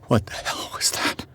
What the hell was that?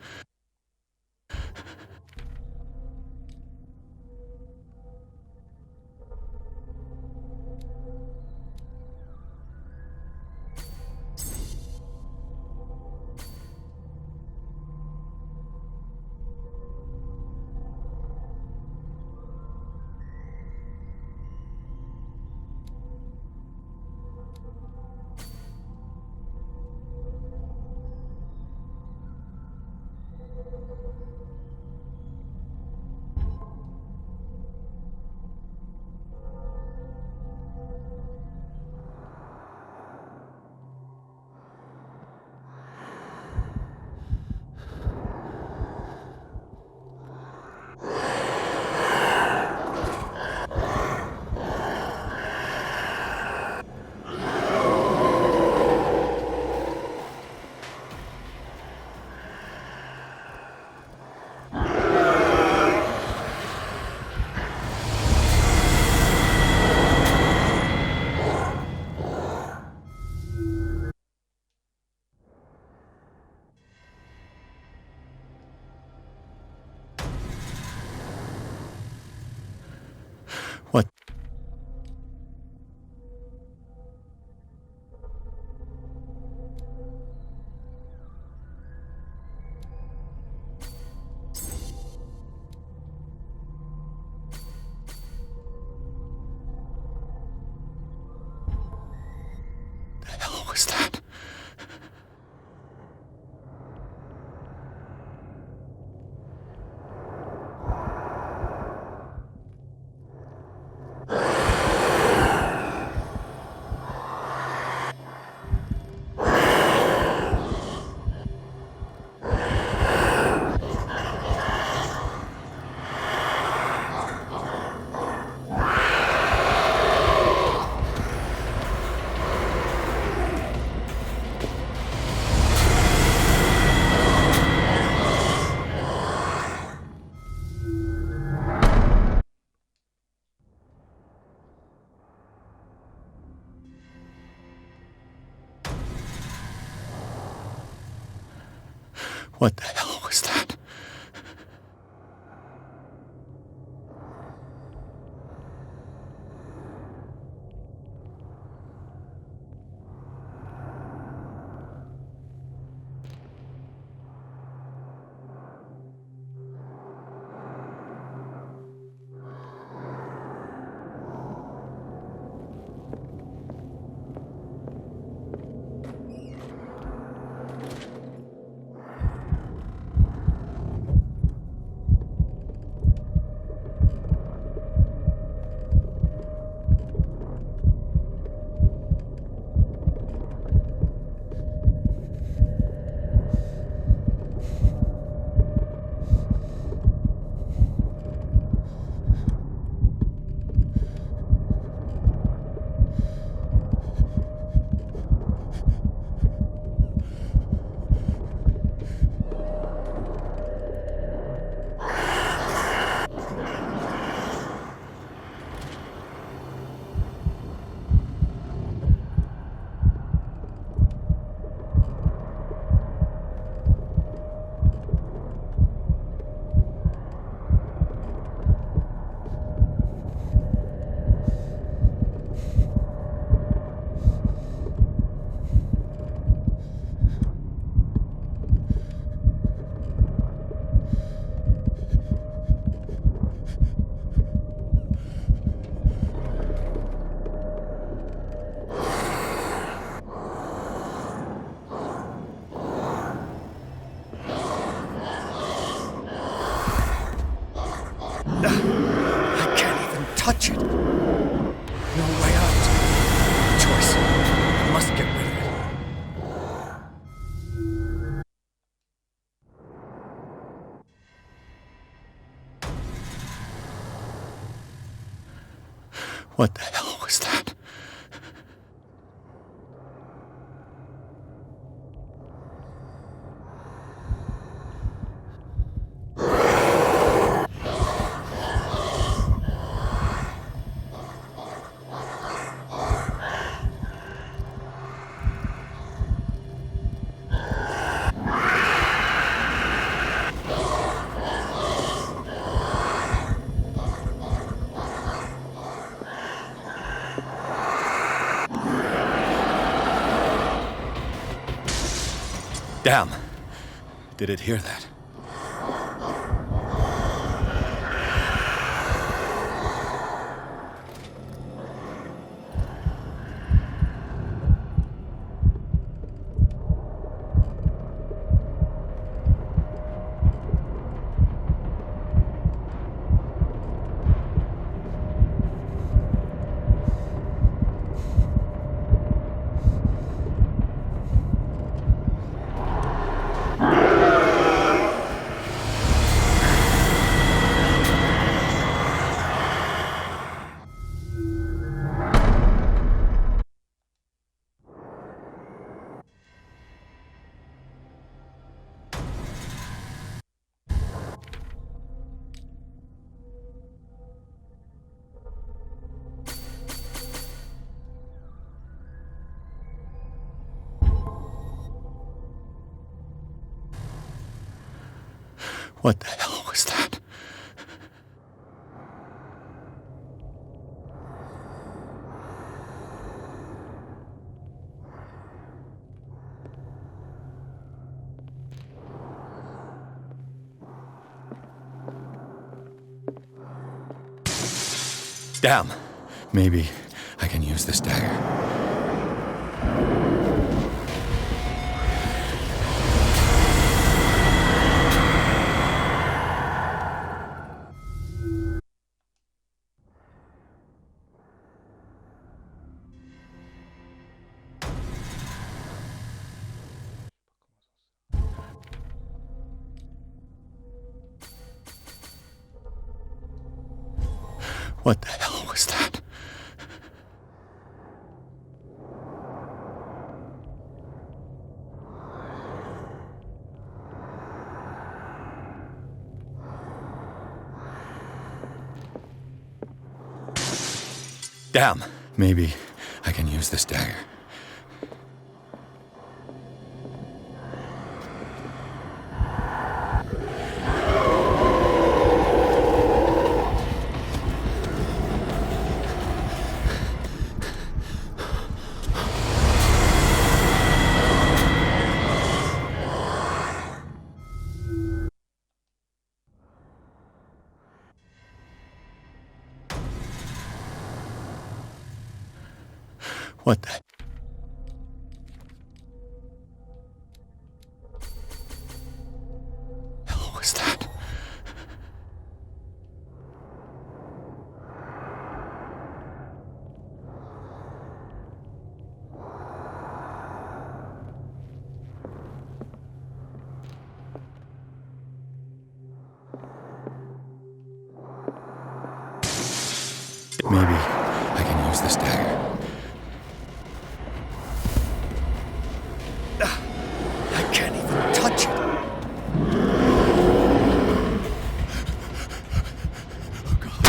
What the hell was that? I can't even touch it. No way out. Choice. I must get rid of it. What the hell was that? Damn. Did it hear that? What the hell was that? Damn. Maybe I can use this dagger. What the hell was that? Damn. Maybe I can use this dagger. What the... hell was that? Maybe I can use this dagger. I can't even touch it. Oh, God.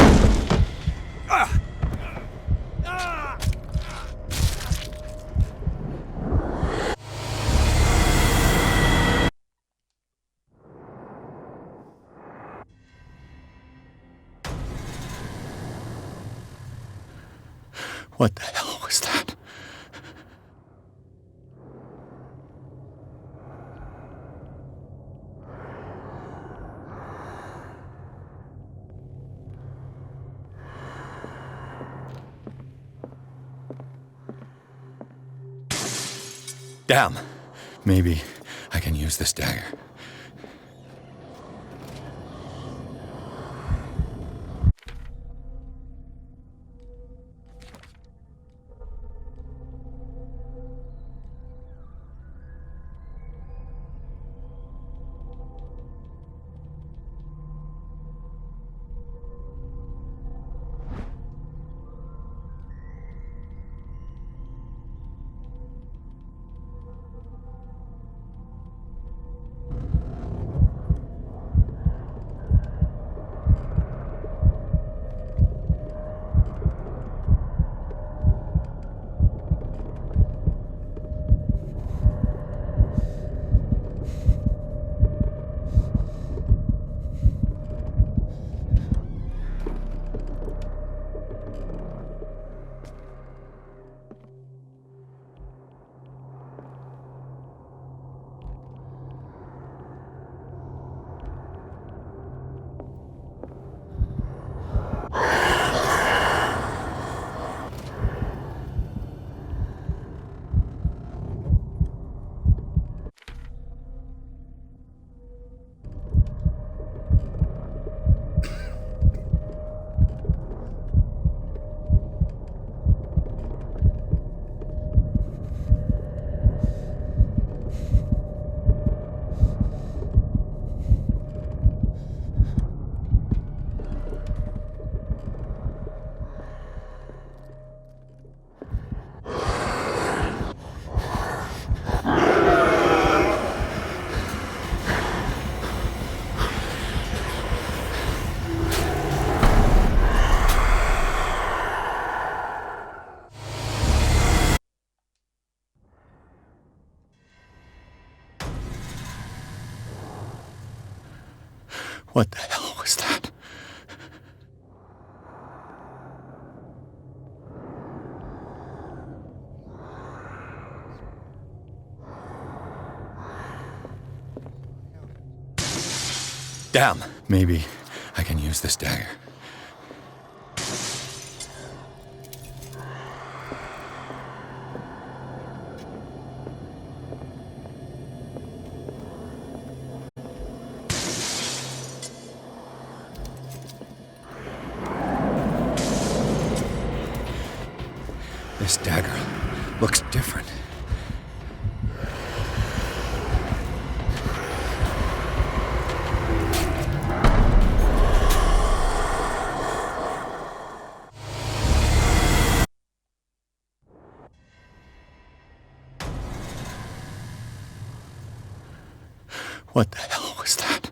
What the hell was that? Damn. Maybe I can use this dagger. What the hell was that? Damn. Maybe I can use this dagger. This dagger looks different. What the hell was that?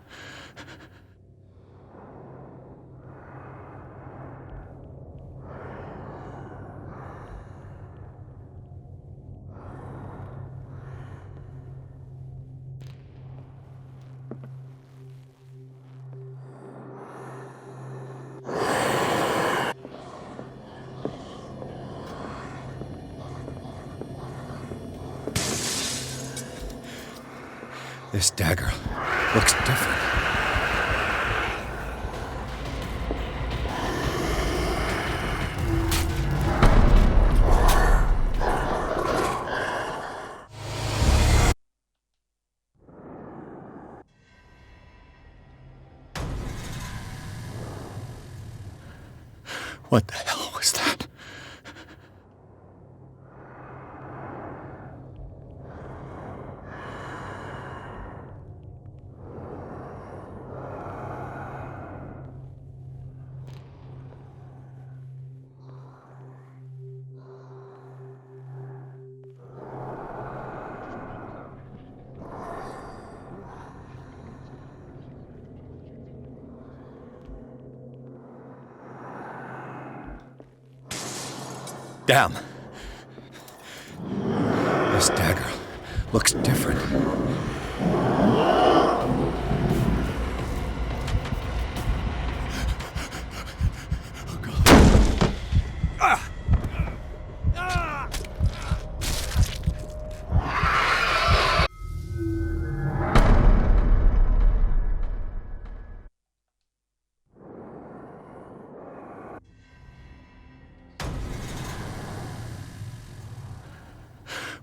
This dagger looks different. What the hell was that? Damn. This dagger looks different.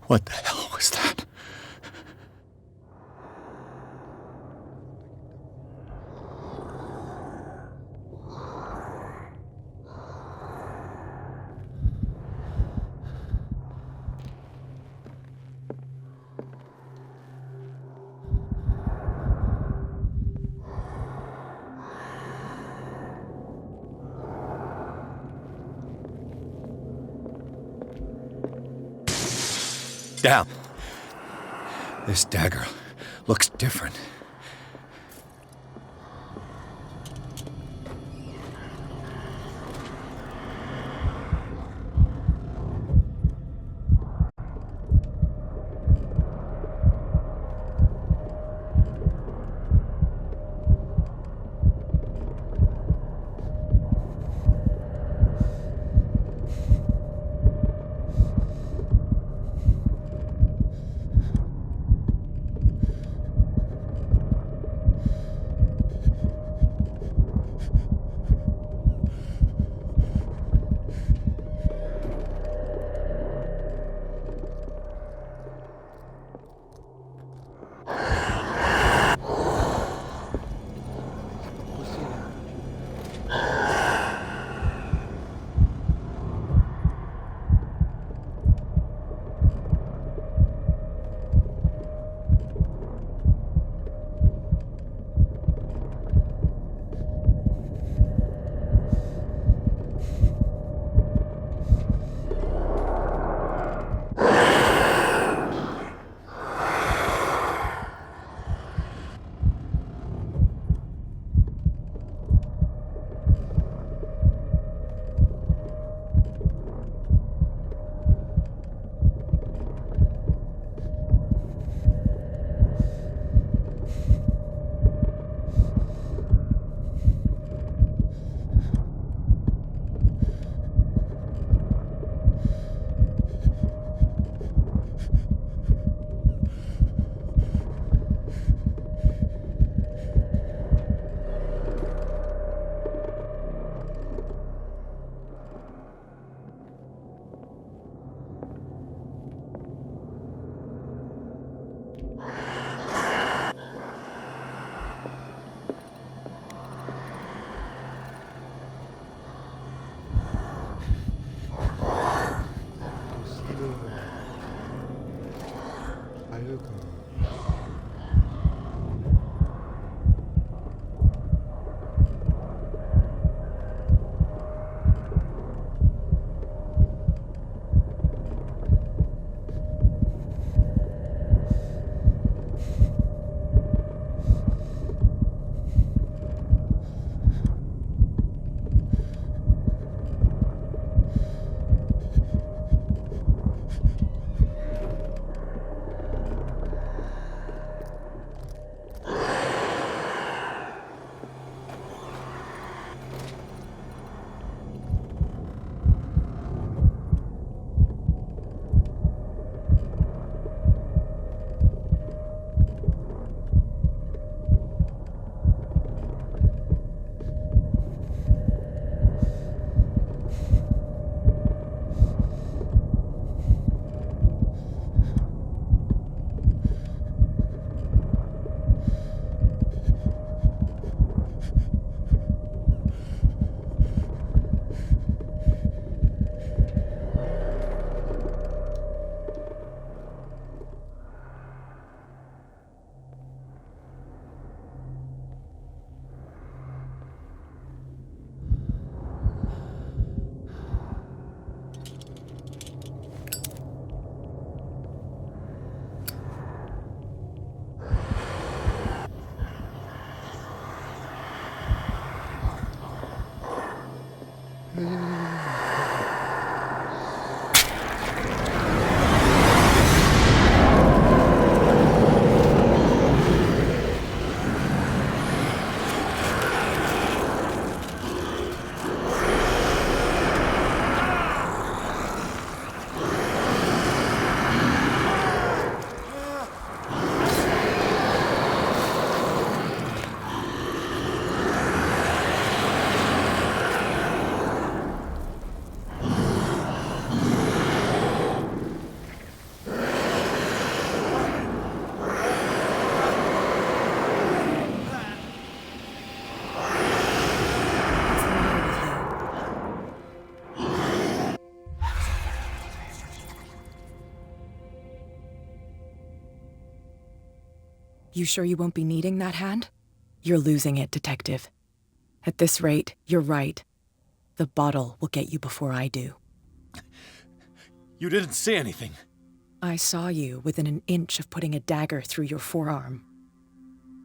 What the hell was that? Damn. This dagger looks different. You sure you won't be needing that hand? You're losing it, Detective. At this rate, you're right. The bottle will get you before I do. You didn't see anything. I saw you within an inch of putting a dagger through your forearm.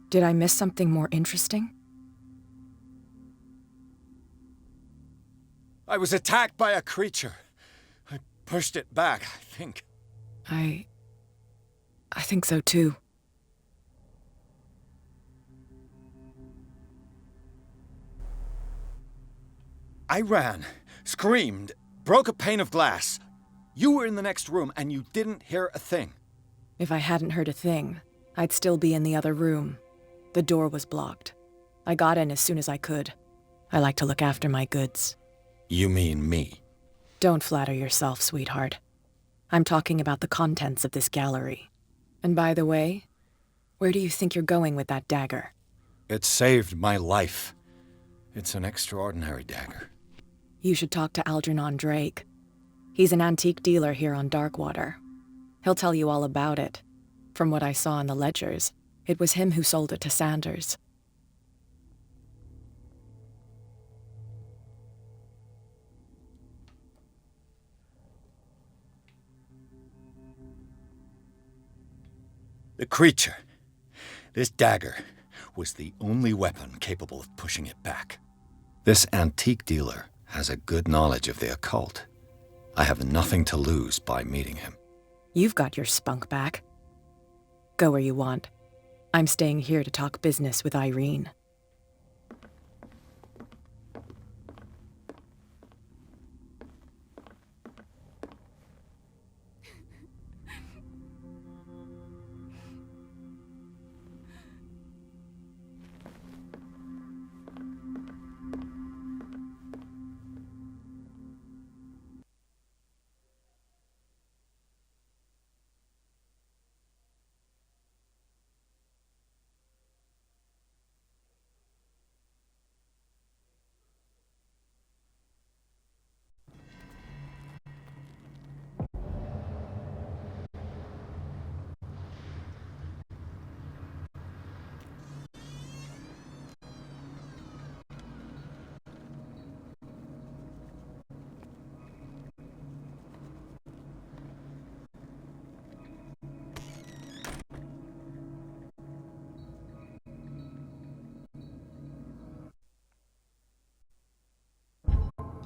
Did I miss something more interesting? I was attacked by a creature. I pushed it back, I think. I think so too. I ran, screamed, broke a pane of glass. You were in the next room and you didn't hear a thing. If I hadn't heard a thing, I'd still be in the other room. The door was blocked. I got in as soon as I could. I like to look after my goods. You mean me? Don't flatter yourself, sweetheart. I'm talking about the contents of this gallery. And by the way, where do you think you're going with that dagger? It saved my life. It's an extraordinary dagger. You should talk to Algernon Drake. He's an antique dealer here on Darkwater. He'll tell you all about it. From what I saw in the ledgers, it was him who sold it to Sanders. The creature, this dagger, was the only weapon capable of pushing it back. This antique dealer has a good knowledge of the occult. I have nothing to lose by meeting him. You've got your spunk back. Go where you want. I'm staying here to talk business with Irene.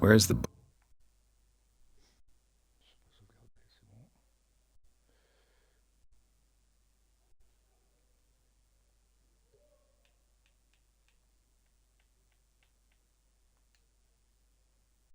Where's the